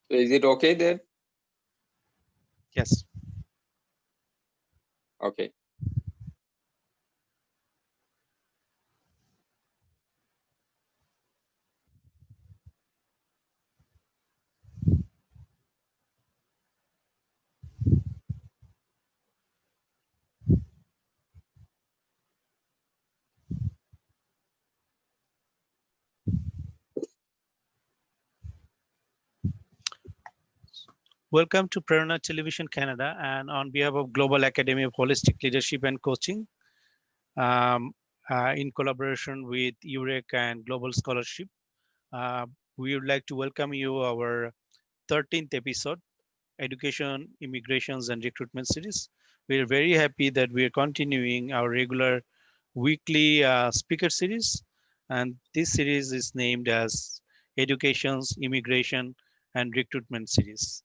Is it okay there? Yes. Okay. Welcome to Prerona Television Canada, and on behalf of Global Academy of Holistic Leadership and Coaching, um, in collaboration with UIREC and Global Scholarship, we would like to welcome you our 13th episode, Education, Immigrations and Recruitment Series. We are very happy that we are continuing our regular weekly speaker series, and this series is named as Educations, Immigration and Recruitment Series.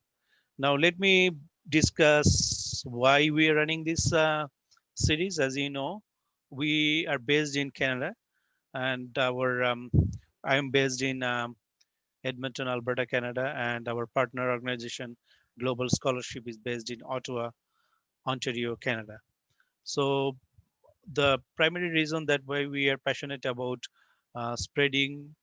Now, let me discuss why we are running this series. As you know, we are based in Canada, and I am based in Edmonton, Alberta, Canada, and our partner organization, Global Scholarship, is based in Ottawa, Ontario, Canada. So, the primary reason that why we are passionate about spreading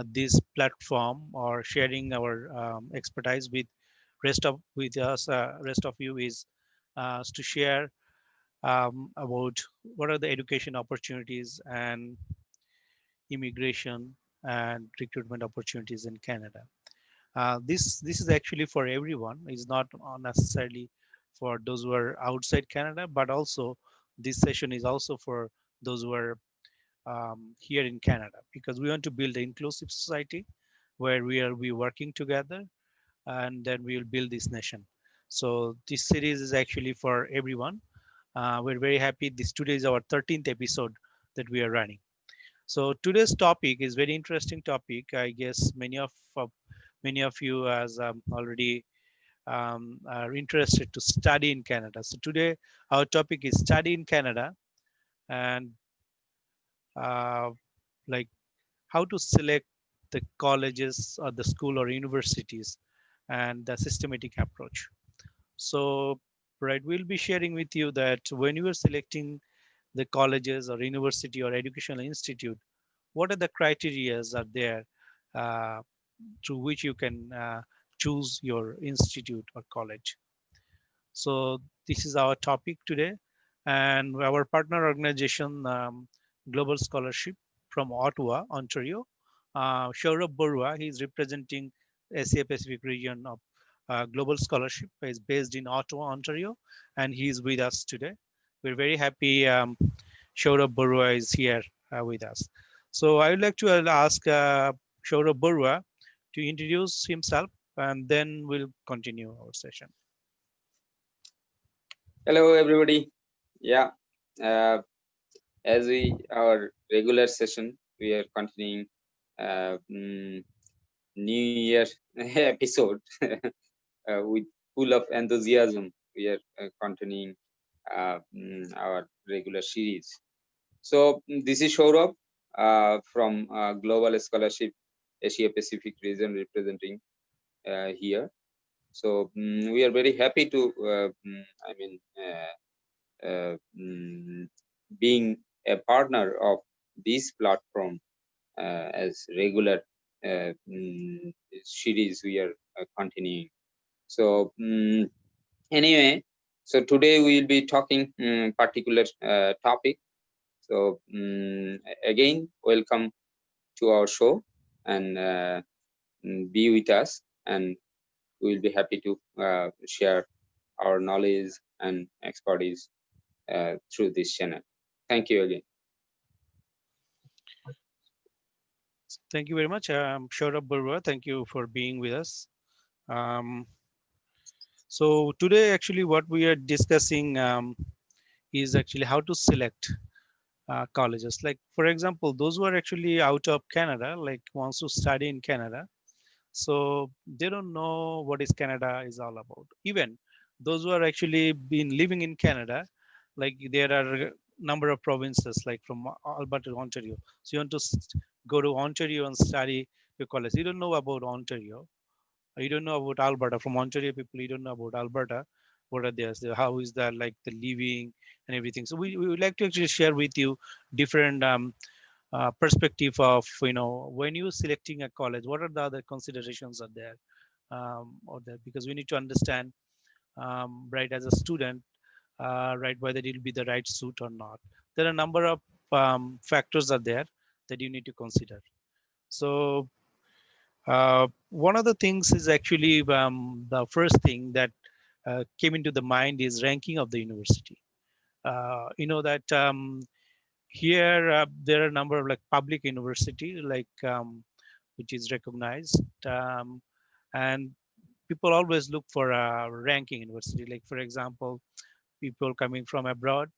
this platform or sharing our expertise with rest of you is to share about what are the education opportunities and immigration and recruitment opportunities in Canada. This is actually for everyone. It's not necessarily for those who are outside Canada, but also this session is also for those who are here in Canada, because we want to build an inclusive society where we are working together, and then we will build this nation. So this series is actually for everyone. We're very happy. This today is our 13th episode that we are running. So today's topic is very interesting topic. I guess many of you as already are interested to study in Canada. So today our topic is study in Canada, and uh, like how to select the colleges or the school or universities and the systematic approach. So, right, we'll be sharing with you that when you are selecting the colleges or university or educational institute, what are the criterias are there uh, through which you can choose your institute or college. So this is our topic today, and our partner organization, Global Scholarship from Ottawa, Ontario. Shaurabh Barua, he is representing Asia Pacific region of Global Scholarship. He is based in Ottawa, Ontario, and he is with us today. We're very happy Shaurabh Barua is here with us. So I would like to ask Shaurabh Barua to introduce himself, and then we'll continue our session. Hello, everybody. Yeah. Uh, as our regular session, we are continuing uh, mm, New Year episode with full of enthusiasm. We are continuing our regular series. So this is Shaurabh from Global Scholarship Asia Pacific region representing here. So we are very happy to, being a partner of this platform as regular series we are continuing. So anyway, so today we will be talking particular topic. So again, welcome to our show, and be with us, and we will be happy to share our knowledge and expertise through this channel. Thank you again. Thank you very much. Shaurabh Barua, thank you for being with us. Um, so today, actually, what we are discussing is actually how to select colleges. Like, for example, those who are actually out of Canada, like wants to study in Canada, so they don't know what is Canada is all about. Even those who are actually been living in Canada, like there are a number of provinces, like from Alberta to Ontario. So you want to go to Ontario and study your college. You don't know about Ontario. You don't know about Alberta. From Ontario people, you don't know about Alberta. What are there? So how is that like the living and everything? So we would like to actually share with you different perspective of, when you're selecting a college, what are the other considerations are there, or that, because we need to understand, right, as a student, right, whether it will be the right suit or not. There are a number of factors are there that you need to consider. So one of the things is actually, the first thing that came into the mind is ranking of the university. You know that here there are a number of like public university, like which is recognized, and people always look for a ranking university. Like for example, people coming from abroad,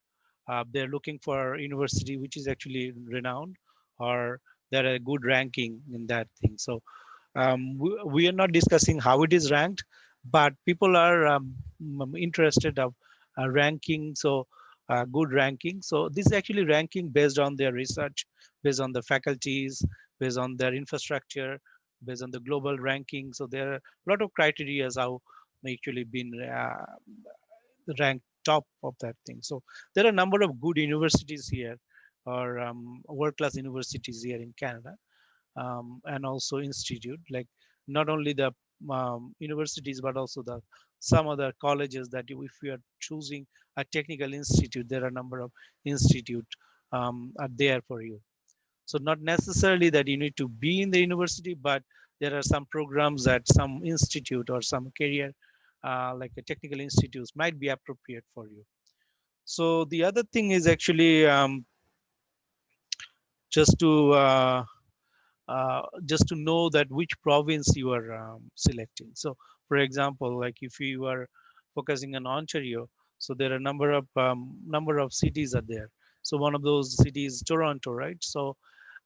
they're looking for university which is actually renowned, or there are a good ranking in that thing. So we are not discussing how it is ranked, but people are interested of ranking. So good ranking. So this is actually ranking based on their research, based on the faculties, based on their infrastructure, based on the global ranking. So there are a lot of criteria as how actually been ranked top of that thing. So there are a number of good universities here, or world-class universities here in Canada, and also institute, like not only the universities but also the some other colleges that if you are choosing a technical institute, there are a number of institute are there for you. So not necessarily that you need to be in the university, but there are some programs at some institute or some career, like a technical institutes might be appropriate for you. So the other thing is actually, just to just to know that which province you are selecting. So, for example, like if you are focusing on Ontario, so there are number of cities are there. So one of those cities, Toronto, right? So,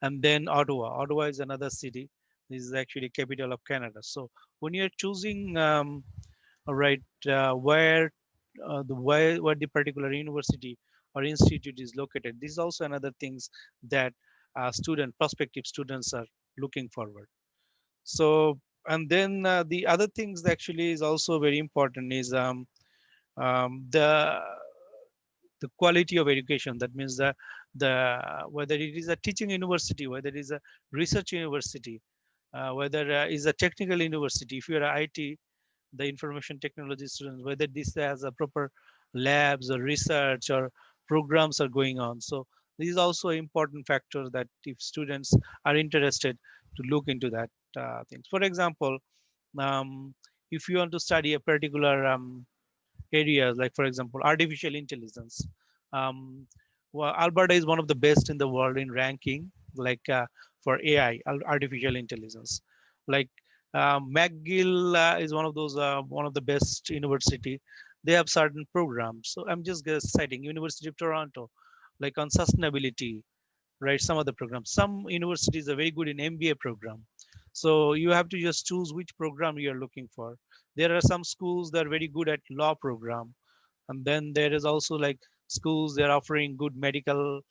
and then Ottawa. Ottawa is another city. This is actually capital of Canada. So when you're choosing, all right, where the particular university or institute is located, this is also another things that prospective students are looking forward. So, and then the other things that actually is also very important is the quality of education. That means the whether it is a teaching university, whether it is a research university, whether is a technical university. If you're an IT, the information technology students, whether this has a proper labs or research or programs are going on. So this is also an important factor that if students are interested to look into that things. For example, um, if you want to study a particular areas, like for example artificial intelligence, um, well, Alberta is one of the best in the world in ranking, like for AI, artificial intelligence. Like McGill is one of those one of the best university. They have certain programs. So I'm just citing University of Toronto, like on sustainability, right? Some of the programs, some universities are very good in MBA program. So you have to just choose which program you're looking for. There are some schools that are very good at law program, and then there is also like schools they're offering good medical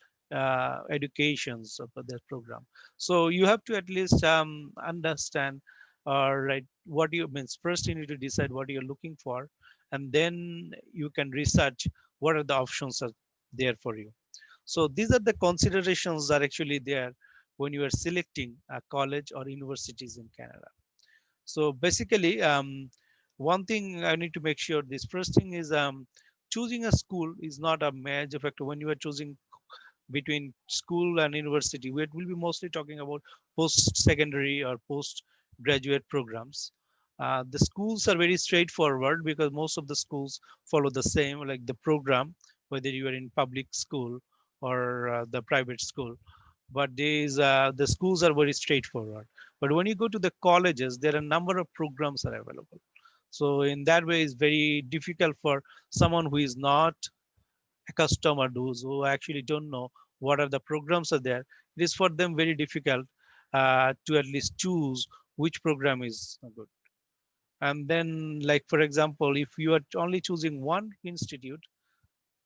educations for their program. So you have to at least understand, right, what you means. First you need to decide what you're looking for, and then you can research what are the options are there for you. So these are the considerations that are actually there when you are selecting a college or universities in Canada. So basically, one thing I need to make sure, this first thing is, choosing a school is not a major factor when you are choosing between school and university. We will be mostly talking about post-secondary or post-graduate programs. The schools are very straightforward because most of the schools follow the same, like the program, whether you are in public school or the private school. But the schools are very straightforward. But when you go to the colleges, there are a number of programs are available. So in that way, it's very difficult for someone who is not a customer, those who actually don't know what are the programs are there. It is for them very difficult to at least choose which program is good. And then, like for example, if you are only choosing one institute,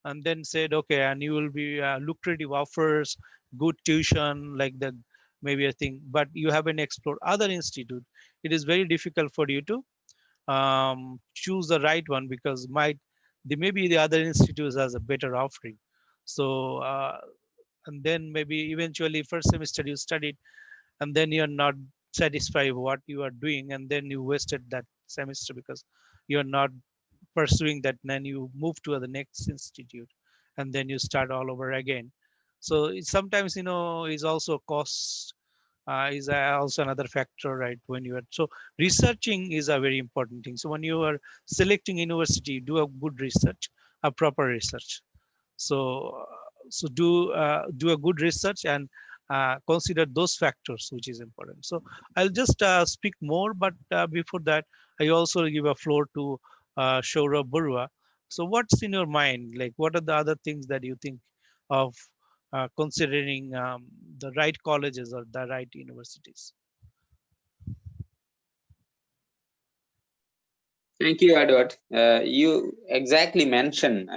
and then said okay, and you will be lucrative offers, good tuition, like the maybe a thing, but you haven't explored other institute, it is very difficult for you to choose the right one, because might the maybe the other institutes has a better offering. So and then maybe eventually first semester you studied, and then you're not satisfied with what you are doing, and then you wasted that semester because you're not pursuing that. Then you move to the next institute, and then you start all over again. So sometimes, is also cost, is also another factor, right? When you are so researching is a very important thing. So when you are selecting university, do a good research, a proper research. So do a good research, and consider those factors which is important. So I'll just speak more, but before that, I also give a floor to Shaurabh Barua. So what's in your mind, like what are the other things that you think of considering the right colleges or the right universities? Thank you, Edward. You exactly mentioned,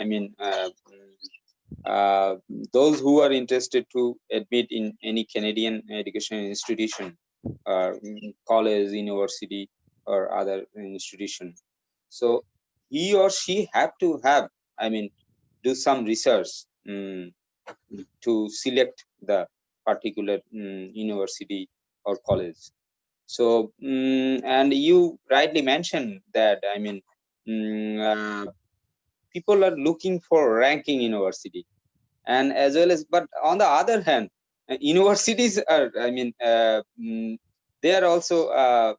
uh, those who are interested to admit in any Canadian education institution, college, university, or other institution. So he or she have to have, I mean, do some research to select the particular university or college. So, and you rightly mentioned that, people are looking for ranking university, and as well as, but on the other hand, universities are, they are also,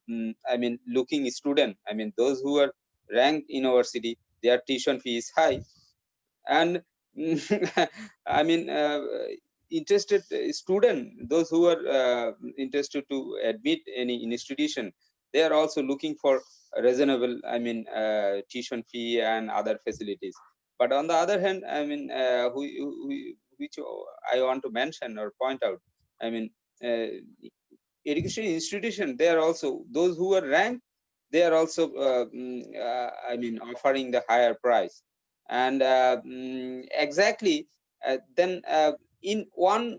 looking student. I mean, those who are ranked university, their tuition fee is high, and I mean, interested student, those who are interested to admit any institution, they are also looking for a reasonable, tuition fee and other facilities. But on the other hand, which I want to mention or point out, I mean, uh, education institution, they are also, those who are ranked, they are also offering the higher price. And exactly, then in one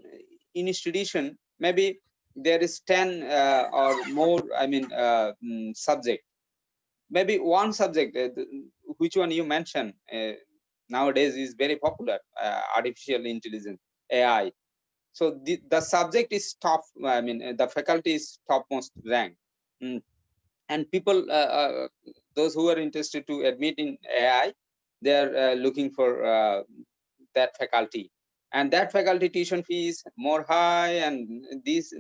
institution, maybe there is 10 or more, subject, maybe one subject, which one you mentioned, nowadays is very popular, artificial intelligence, AI. So the subject is top, the faculty is topmost rank. Mm. And people, those who are interested to admit in AI, they are looking for that faculty, and that faculty tuition fee is more high, and these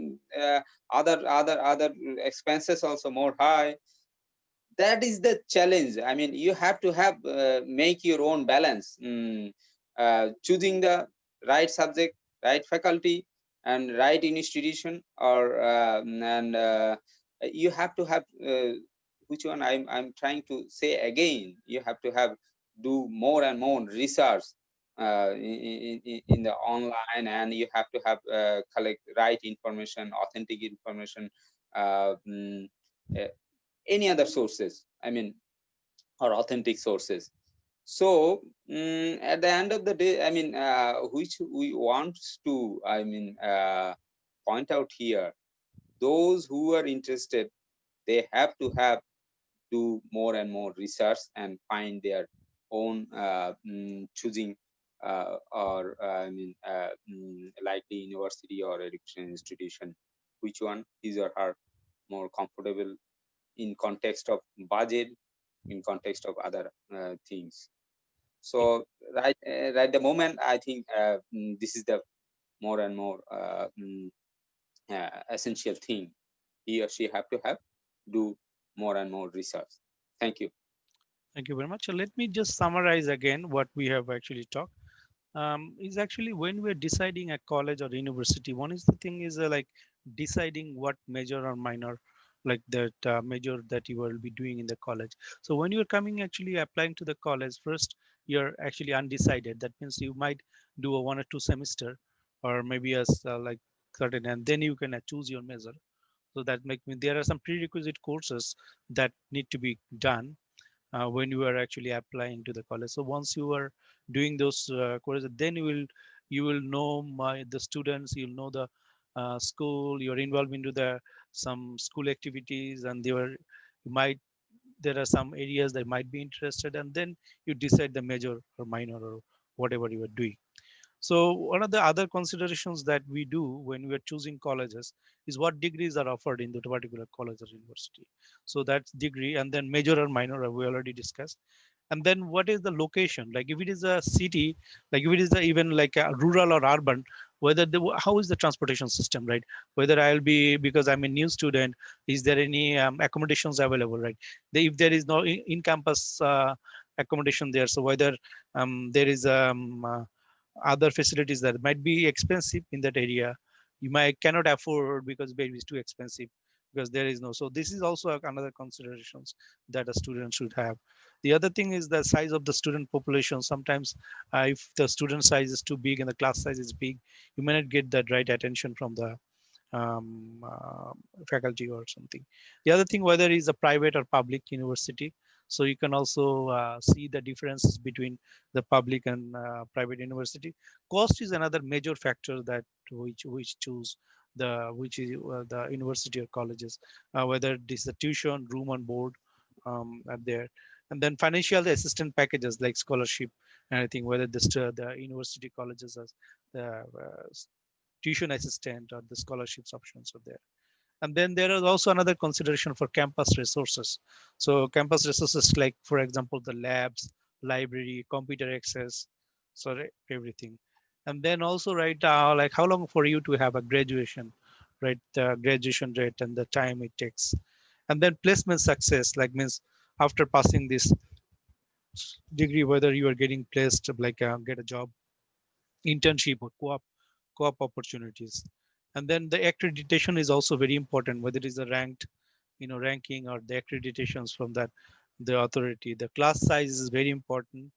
other expenses also more high. That is the challenge. I mean, you have to have make your own balance, choosing the right subject, right faculty, and right institution, or and you have to have, which one I'm trying to say again, you have to have, do more and more research in the online, and you have to have collect right information, authentic information, uh, mm, uh, any other sources, or authentic sources. So at the end of the day, which we want to, point out here, those who are interested, they have to have, do more and more research and find their own choosing, or likely university or education institution, which one is or her more comfortable in context of budget, in context of other things. So right the moment, I think this is the more and more essential thing. He or she have to have, do more and more research. Thank you. Thank you very much. So let me just summarize again what we have actually talked. Is actually when we're deciding a college or university, one is the thing is like deciding what major or minor, like that major that you will be doing in the college. So when you're coming actually applying to the college, first you're actually undecided. That means you might do a 1 or 2 semester, or maybe as like certain, and then you can choose your major. So that make me there are some prerequisite courses that need to be done when you are actually applying to the college. So once you are doing those courses, then you will know the students, you'll know the school, you're involved into the some school activities, and you might there are some areas that might be interested, and then you decide the major or minor or whatever you are doing. So one of the other considerations that we do when we are choosing colleges is what degrees are offered in the particular college or university. So that's degree, and then major or minor we already discussed. And then what is the location? Like if it is a city, like if it is even like a rural or urban, whether how is the transportation system, right? Whether I'll be, because I'm a new student, is there any accommodations available, right? If there is no in-campus accommodation there, so whether there is other facilities that might be expensive in that area, you might cannot afford because maybe it's too expensive, because there is no. So this is also another considerations that a student should have. The other thing is the size of the student population. Sometimes if the student size is too big and the class size is big, you may not get that right attention from the um, uh, faculty or something. The other thing, whether it's a private or public university. So you can also see the differences between the public and private university. Cost is another major factor that which choose the which is the university or colleges, whether it is the tuition, room and board are there, and then financial assistance packages like scholarship and I think whether the university colleges has the tuition assistant or the scholarships options are there. And then there is also another consideration for campus resources. So campus resources like, for example, the labs, library, computer access, so everything. And then also, right, like how long for you to have a graduation, right? The graduation rate and the time it takes. And then placement success, like means after passing this degree, whether you are getting placed, like get a job, internship or co-op opportunities. And then the accreditation is also very important, whether it is a ranked, ranking or the accreditations from that the authority. The class size is very important.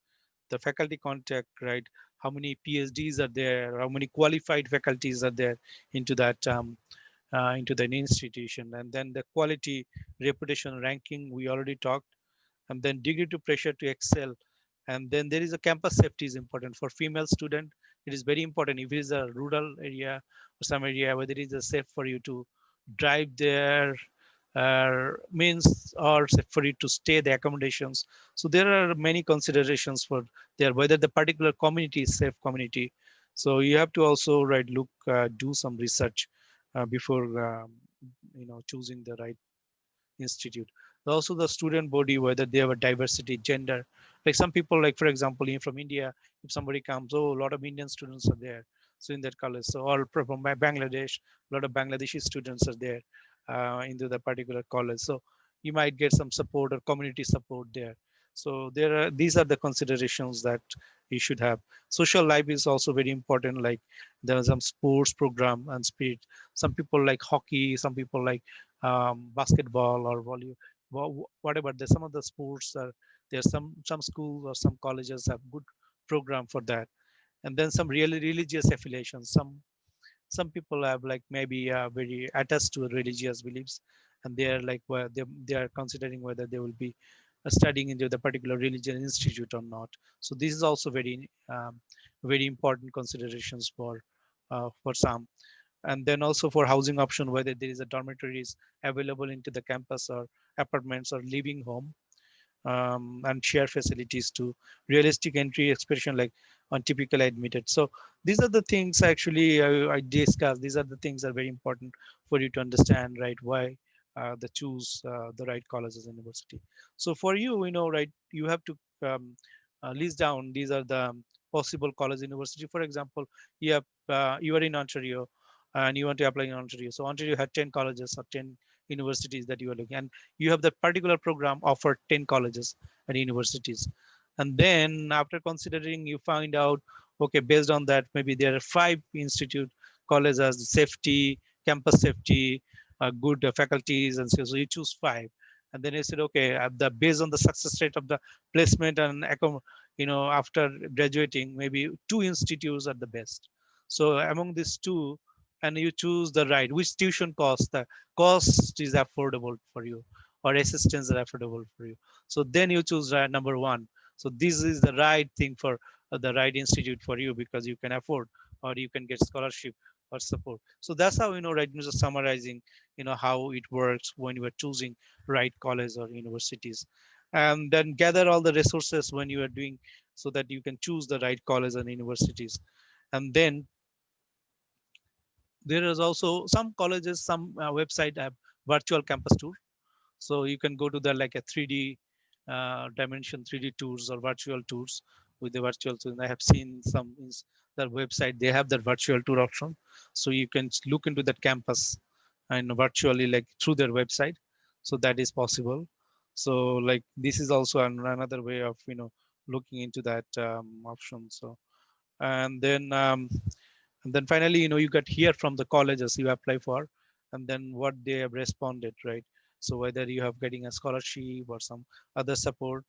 The faculty contact, right? How many PhDs are there? How many qualified faculties are there into that into the institution? And then the quality, reputation, ranking we already talked, and then degree to pressure to excel. And then there is a campus safety is important for female student. It is very important if it is a rural area or some area whether it is a safe for you to drive there, means or safe for you to stay the accommodations. So there are many considerations for there whether the particular community is safe community. So you have to also right look do some research before choosing the right institute. Also the student body, whether they have a diversity, gender. Like some people, like for example, from India, if somebody comes, oh, a lot of Indian students are there. So in that college, so all from Bangladesh, a lot of Bangladeshi students are there into the particular college. So you might get some support or community support there. So these are the considerations that you should have. Social life is also very important. Like there are some sports program and spirit. Some people like hockey. Some people like basketball or volleyball, whatever. There's some of the sports are there's some schools or some colleges have good program for that. And then some really religious affiliations. Some people have like maybe very attached to religious beliefs, and they are like where they are considering whether they will be studying into the particular religion institute or not. So this is also very important considerations for some. And then also for housing option, whether there is a dormitories available into the campus or apartments or living home, and share facilities to realistic entry expression like on typical admitted. So these are the things actually I discussed. These are the things that are very important for you to understand, right? Why the choose the right colleges and university. So for you, right, you have to list down these are the possible college university. For example, you are in Ontario and you want to apply in Ontario. So Ontario had 10 colleges or 10 universities that you are looking, and you have that particular program offered 10 colleges and universities. And then after considering, you find out, okay, based on that, maybe there are 5 institute colleges, safety, campus safety, good faculties, and so you choose 5. And then you said, okay, based on the success rate of the placement and after graduating, maybe 2 institutes are the best. So among these 2, and you choose the right, which tuition cost is affordable for you, or assistance is affordable for you. So then you choose number 1. So this is the right thing for the right institute for you, because you can afford or you can get scholarship or support. So that's how, right, just summarizing, how it works when you are choosing right college or universities, and then gather all the resources when you are doing, so that you can choose the right college and universities. And then there is also some colleges, some website have virtual campus tour. So you can go to the like a 3D dimension, 3D tours or virtual tours with the virtual tour. I have seen some is their website, they have that virtual tour option. So you can look into that campus and virtually like through their website. So that is possible. So like this is also another way of, looking into that option. So and then finally, you got hear from the colleges you apply for, and then what they have responded, right? So whether you have getting a scholarship or some other support,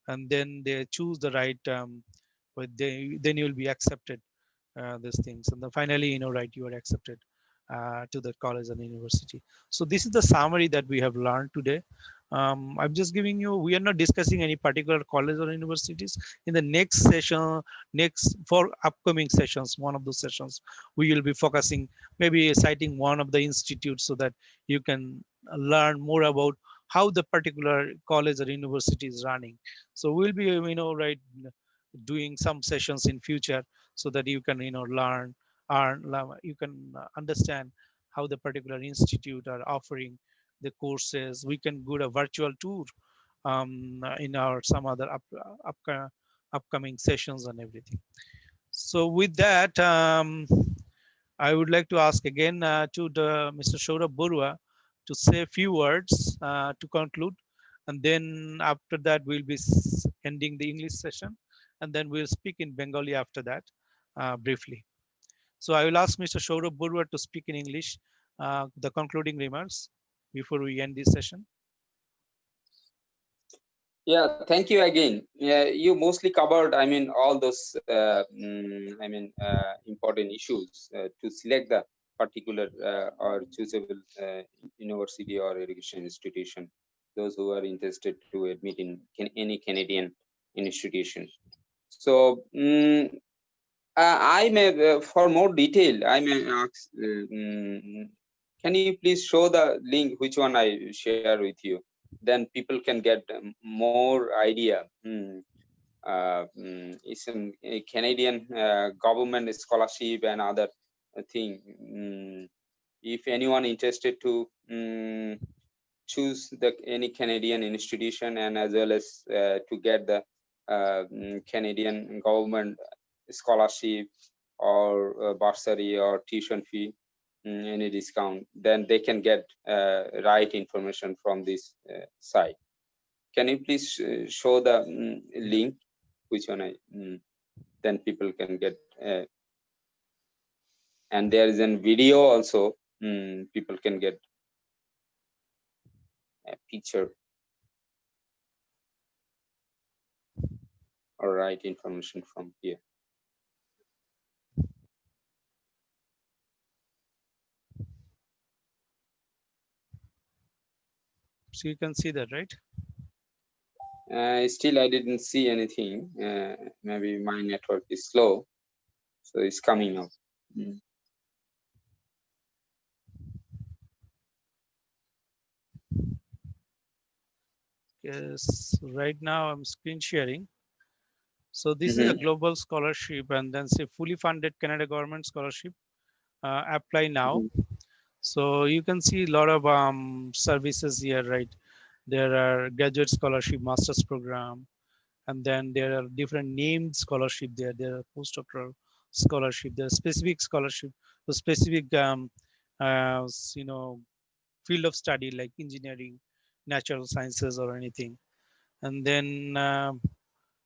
and then they choose the right, but then you will be accepted these things, and then finally, right, you are accepted to the college and university. So this is the summary that we have learned today. I'm just giving you, we are not discussing any particular college or universities. In the next session, next for upcoming sessions, one of those sessions, we will be focusing, maybe citing one of the institutes, so that you can learn more about how the particular college or university is running. So we'll be, right, doing some sessions in future, so that you can, you can understand how the particular institute are offering the courses. We can go a virtual tour in our some other upcoming sessions and everything. So with that, I would like to ask again to the Mr. Saurabh Borua to say a few words to conclude, and then after that we'll be ending the English session, and then we'll speak in Bengali after that briefly. So I will ask Mr. Saurabh Borua to speak in English the concluding remarks before we end this session. Yeah, thank you again. Yeah, you mostly covered, I mean, all those, important issues to select the particular or choosable university or education institution. Those who are interested to admit in any Canadian institution. So, I may, for more detail, I may ask, can you please show the link which one I share with you? Then people can get more idea. It's a Canadian government scholarship and other thing. If anyone interested to choose the any Canadian institution, and as well as to get the Canadian government scholarship or bursary or tuition fee, any discount, then they can get right information from this site. Can you please show the link which one then people can get, and there is a video also, people can get a picture or right information from here. So you can see that, right? Still, I didn't see anything. Maybe my network is slow, so it's coming up. Mm. Yes, right now I'm screen sharing. So this is a Mm-hmm. global scholarship, and then say fully funded Canada government scholarship. Apply now. Mm-hmm. So you can see a lot of services here, right? There are graduate scholarship, master's program, and then there are different named scholarship there. There are postdoctoral scholarship. There are specific scholarship for specific, you know, field of study like engineering, natural sciences, or anything. And then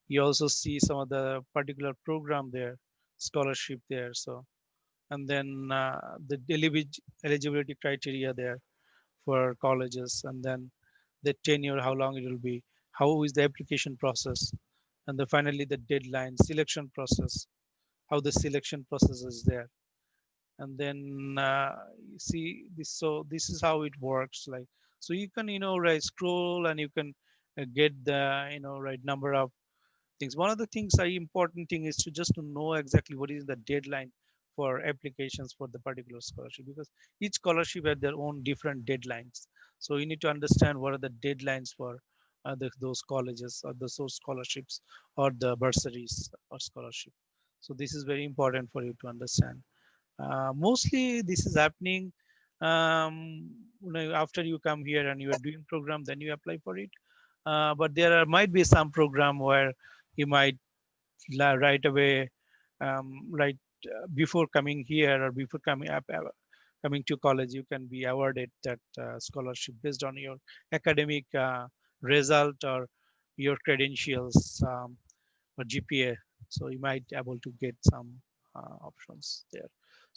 you also see some of the particular program there, scholarship there. So and then the eligibility criteria there for colleges, and then the tenure, how long it will be, how is the application process, and then finally the deadline, selection process, how the selection process is there. And then you see this, so this is how it works, like, so you can, right, scroll, and you can get the, right number of things. One of the things, important thing is to just to know exactly what is the deadline for applications for the particular scholarship, because each scholarship has their own different deadlines. So you need to understand what are the deadlines for those colleges or those scholarships or the bursaries or scholarship. So this is very important for you to understand. Mostly this is happening um, after you come here and you are doing program, then you apply for it. But there might be some program where you might right away, right before coming here or before coming up, coming to college, you can be awarded that scholarship based on your academic result or your credentials, or GPA. So you might able to get some options there.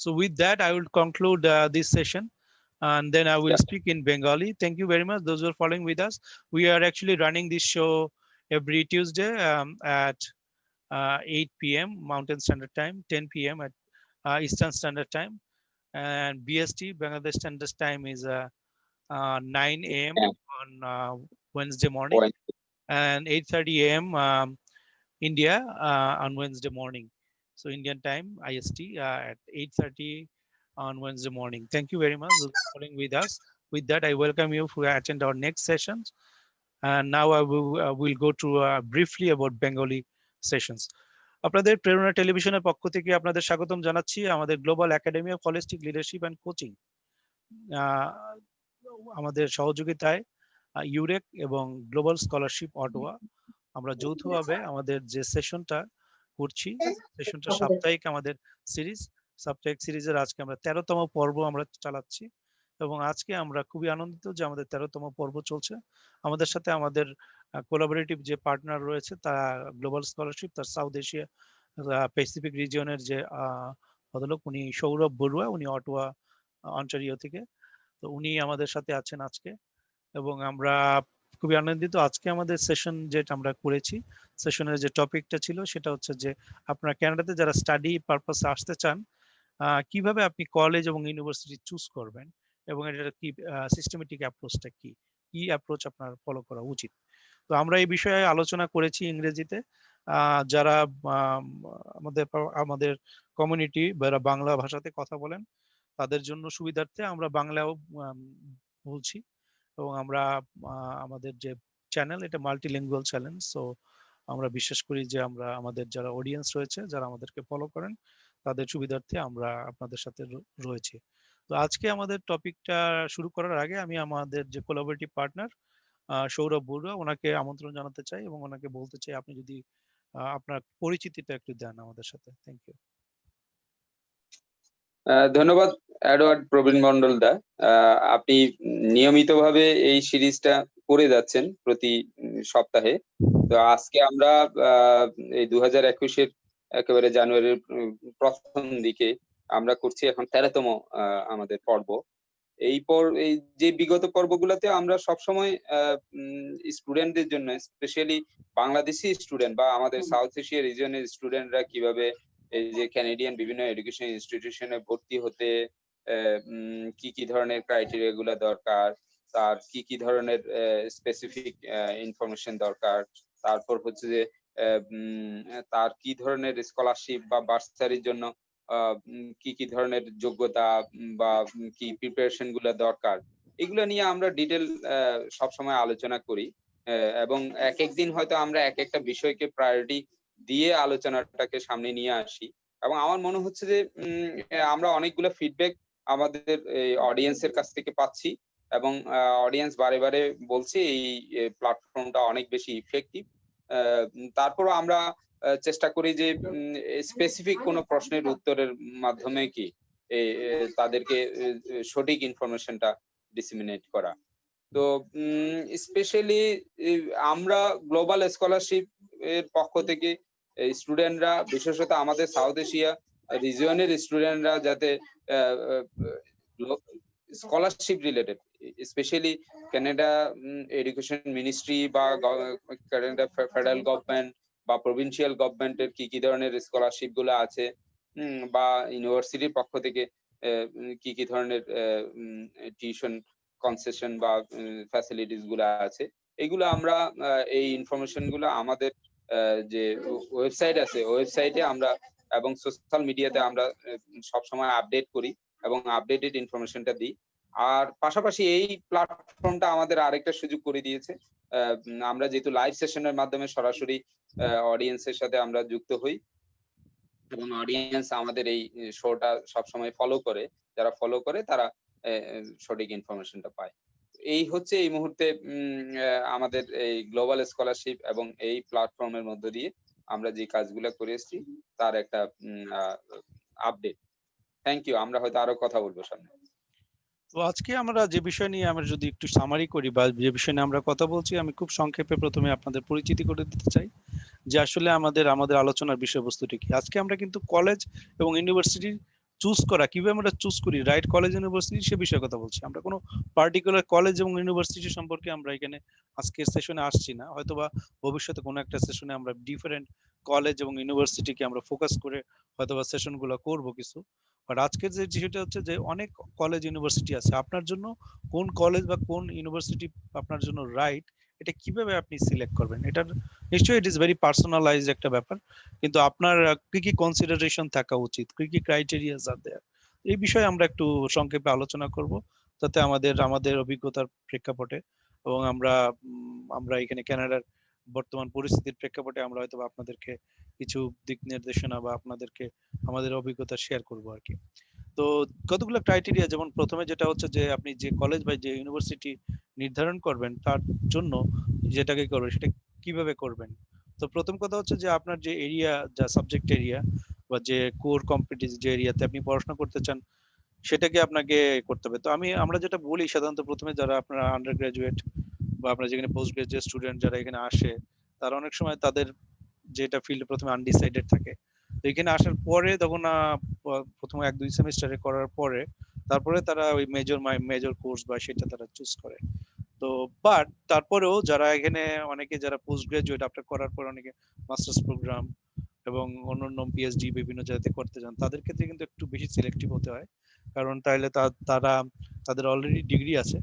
So with that, I will conclude this session, and then I will Yeah. speak in Bengali. Thank you very much. Those who are following with us, we are actually running this show every Tuesday at 8 p.m. Mountain Standard Time, 10 p.m. at Eastern Standard Time, and BST Bangladesh Standard Time is 9 a.m. Yeah. on Wednesday morning, Point. and 8:30 a.m. India on Wednesday morning. So Indian time IST at 8:30 on Wednesday morning. Thank you very much for following with us. With that, I welcome you to attend our next sessions. And now I will go to briefly about Bengali sessions. আপনাদের প্রেরণা টেলিভিশনের পক্ষ থেকে আপনাদের স্বাগতম জানাচ্ছি আমাদের global academy of holistic leadership and coaching, আমাদের সহযোগিতায় ইউরেক এবং গ্লোবাল স্কলারশিপ অটোয়া আমরা যৌথভাবে আমাদের যে সেশনটা করছি, সেশনটা সাপ্তাহিক আমাদের সিরিজ, সাপ্তাহিক সিরিজের আজকে আমরা 13তম পর্ব আমরা চালাচ্ছি। এবং আজকে আমরা খুবই আনন্দিত যে আমাদের 13তম পর্ব চলছে। আমাদের সাথে আমাদের কোলাবোরেটিভ যে পার্টনার রয়েছে, তারা গ্লোবাল স্কলারশিপ, তার সাউথ এশিয়া প্যাসিফিক রিজিয়নের যে ভদ্রলোক, উনি সৌরভ বড়ুয়া, উনি অটোয়া অন্টারিও থেকে। তো উনি আমাদের সাথে আছেন আজকে, এবং আমরা খুবই আনন্দিত। আজকে আমাদের সেশন যেটা আমরা করেছি, সেশনের যে টপিকটা ছিল সেটা হচ্ছে যে আপনারা কানাডাতে যারা স্টাডি পারপাসে আসতে চান, কিভাবে আপনি কলেজ এবং ইউনিভার্সিটি চুজ করবেন, এবং এটার কি সিস্টেমেটিক অ্যাপ্রোচটা কি, কি অ্যাপ্রোচ আপনার ফলো করা উচিত। তো আমরা এই বিষয়ে আলোচনা করেছি ইংরেজিতে। যারা আমাদের আমাদের কমিউনিটি বা বাংলা ভাষাতে কথা বলেন, তাদের জন্য সুবিধার্থে আমরা বাংলাও বলছি। এবং আমরা আমাদের যে চ্যানেল, এটা মাল্টিলিঙ্গুয়াল চ্যানেল। সো আমরা বিশ্বাস করি যে আমরা আমাদের যারা অডিয়েন্স রয়েছে, যারা আমাদেরকে ফলো করেন, তাদের সুবিধার্থে আমরা আপনাদের সাথে রয়েছে। তো আজকে আমাদের টপিকটা শুরু করার আগে আমি আমাদের যে কোলাবোরেটিভ পার্টনার সৌরভ বড়ুয়া, ওনাকে আমন্ত্রণ জানাতে চাই এবং ওনাকে বলতে চাই আপনি যদি আপনার পরিচিতিটা একটু দেন আমাদের সাথে। Thank you. ধন্যবাদ অ্যাডওয়ার্ড প্রবীণ মন্ডল দা। আপনি নিয়মিতভাবে এই সিরিজটা করে যাচ্ছেন প্রতি সপ্তাহে। তো আজকে আমরা এই 2021-এর একেবারে জানুয়ারির প্রথম দিকে আমরা করছি এখন 13তম আমাদের পর্ব। এই যে বিগত পর্বগুলোতে আমরা সবসময় স্টুডেন্টদের জন্য, স্পেশালি বাংলাদেশি স্টুডেন্ট বা আমাদের সাউথ এশিয়া রিজিয়নের স্টুডেন্টরা কিভাবে এই যে ক্যানাডিয়ান বিভিন্ন এডুকেশন ইনস্টিটিউশনে ভর্তি হতে কি কি ধরনের ক্রাইটেরিয়া গুলা দরকার, তার কি কি ধরনের স্পেসিফিক ইনফরমেশন দরকার, তারপর হচ্ছে যে তার কি ধরনের স্কলারশিপ বা বার্সারির জন্য কি কি ধরনের যোগ্যতা বা কি প্রিপারেশন গুলা দরকার, এগুলো নিয়ে আমরা ডিটেল সবসময় আলোচনা করি। এবং এক এক দিন হয়তো আমরা এক একটা বিষয়কে প্রায়োরিটি দিয়ে আলোচনাটাকে সামনে নিয়ে আসি। এবং আমার মনে হচ্ছে যে আমরা অনেকগুলো ফিডব্যাক আমাদের অডিয়েন্সের কাছ থেকে পাচ্ছি, এবং অডিয়েন্স বারে বারে বলছে এই প্ল্যাটফর্মটা অনেক বেশি ইফেক্টিভ। তারপরও আমরা চেষ্টা করি যে স্পেসিফিক কোনো প্রশ্নের উত্তরের মাধ্যমে কি তাদেরকে সঠিক ইনফরমেশনটা ডিসিমিনেট করা। তো স্পেশালি আমরা গ্লোবাল স্কলারশিপ এর পক্ষ থেকে স্টুডেন্টরা, বিশেষত আমাদের সাউথ এশিয়া রিজিয়নের স্টুডেন্টরা যাতে scholarship related, specially Canada education ministry বা কানাডা ফেডারেল গভর্নমেন্ট বা প্রভিন্সিয়াল গভর্নমেন্টের কি কি ধরনের স্কলারশিপ গুলো আছে, বা ইউনিভার্সিটির পক্ষ থেকে কি কি ধরনের টিউশন কনসেশন বা ফ্যাসিলিটিস গুলো আছে, এগুলো আমরা এই ইনফরমেশন গুলো আমাদের যে ওয়েবসাইট আছে, ওয়েবসাইটে আমরা এবং সোশ্যাল মিডিয়াতে আমরা সবসময় আপডেট করি এবং আপডেটেড ইনফরমেশনটা দিই। আর পাশাপাশি এই প্ল্যাটফর্মটা আমাদের আরেকটা সুযোগ করে দিয়েছে। আমরা যেহেতু লাইভ সেশনের মাধ্যমে সরাসরি অডিয়েন্সের সাথে আমরা যুক্ত হই এবং অডিয়েন্স আমাদের এই শোটা সবসময় ফলো করে। যারা ফলো করে তারা সঠিক ইনফরমেশনটা পায়। এই হচ্ছে এই মুহূর্তে আমাদের এই গ্লোবাল স্কলারশিপ এবং এই প্ল্যাটফর্মের মধ্য দিয়ে আমরা যে কাজগুলা করে এসেছি তার একটা আপডেট। Thank you. আমরা হয়তো আরো কথা বলবো সামনে। তো আজকে আমরা যে বিষয় নিয়ে আমরা যদি একটু সামারি করি বা যে বিষয় নিয়ে আমরা কথা বলছি, আমি খুব সংক্ষেপে প্রথমে আপনাদের পরিচিতি করে দিতে চাই যে আসলে আমাদের আলোচনার বিষয়বস্তুটি কি। আজকে আমরা কিন্তু কলেজ এবং ইউনিভার্সিটি চুজ করা, কিভাবে আমরা চুজ করি রাইট কলেজ ইউনিভার্সিটি, সে বিষয়ে কথা বলছি। আমরা কোনো পার্টিকুলার কলেজ এবং ইউনিভার্সিটি সম্পর্কে আমরা এখানে আজকের সেশনে আসছি না, হয়তোবা ভবিষ্যতে কোনো একটা সেশনে আমরা ডিফারেন্ট কলেজ এবং ইউনিভার্সিটিকে আমরা ফোকাস করে হয়তোবা সেশনগুলো করব কিছু। বাট আজকের যে বিষয়টা হচ্ছে যে অনেক কলেজ ইউনিভার্সিটি আছে, আপনার জন্য কোন কলেজ বা কোন ইউনিভার্সিটি আপনার জন্য রাইট, এটা কিভাবে আপনি সিলেক্ট করবেন, এটার নিশ্চয়ই ইট ইজ ভেরি পার্সোনালাইজড একটা ব্যাপার, কিন্তু আপনার কি কি কনসিডারেশন থাকা উচিত, কি কি ক্রাইটেরিয়াস আর দেয়ার, এই বিষয়ে আমরা একটু সংক্ষেপে আলোচনা করব, যাতে আমাদের অভিজ্ঞতার প্রেক্ষাপটে এবং আমরা এখানে কানাডার বর্তমান পরিস্থিতির প্রেক্ষাপটে আমরা হয়তো আপনাদেরকে কিছু দিক নির্দেশনা বা আপনাদেরকে আমাদের অভিজ্ঞতা শেয়ার করব আর কি। তো কতগুলো ক্রাইটেরিয়া, যেমন প্রথমে যেটা হচ্ছে যে আপনি যে কলেজ বা যে ইউনিভার্সিটি নির্ধারণ করবেন তার জন্য যেটাকে করবেন সেটা কিভাবে করবেন। তো প্রথম কথা হচ্ছে যে আপনার যে এরিয়া, যা সাবজেক্ট এরিয়া বা যে কোর কম্পিটেন্স, যে এরিয়াতে আপনি পড়াশোনা করতে চান সেটাকে আপনাকে করতে হবে। তো আমরা যেটা বলি সাধারণত প্রথমে যারা আপনারা আন্ডার গ্রাজুয়েট বা আপনারা যেখানে পোস্ট গ্রাজুয়েট স্টুডেন্ট যারা এখানে আসে, তারা অনেক সময় তাদের যেটা ফিল্ড প্রথমে আনডিসাইডেড থাকে। তো এখানে আসার পরে তখন প্রথম 1-2 সেমিস্টারে করার পরে তারপরে তারা ওই মেজর কোর্স বা সেটা তারা চুজ করে। তো বাট তারপরেও যারা এখানে অনেকে যারা পোস্ট গ্রাজুয়েট আফটার করার পর অনেকে মাস্টার্স প্রোগ্রাম এবং অন্যান্য পিএইচডি বিভিন্ন জায়গাতে করতে যান, তাদের ক্ষেত্রে কিন্তু একটু বেশি সিলেক্টিভ হতে হয়, কারণ তাইলে তারা তাদের অলরেডি ডিগ্রি আছে,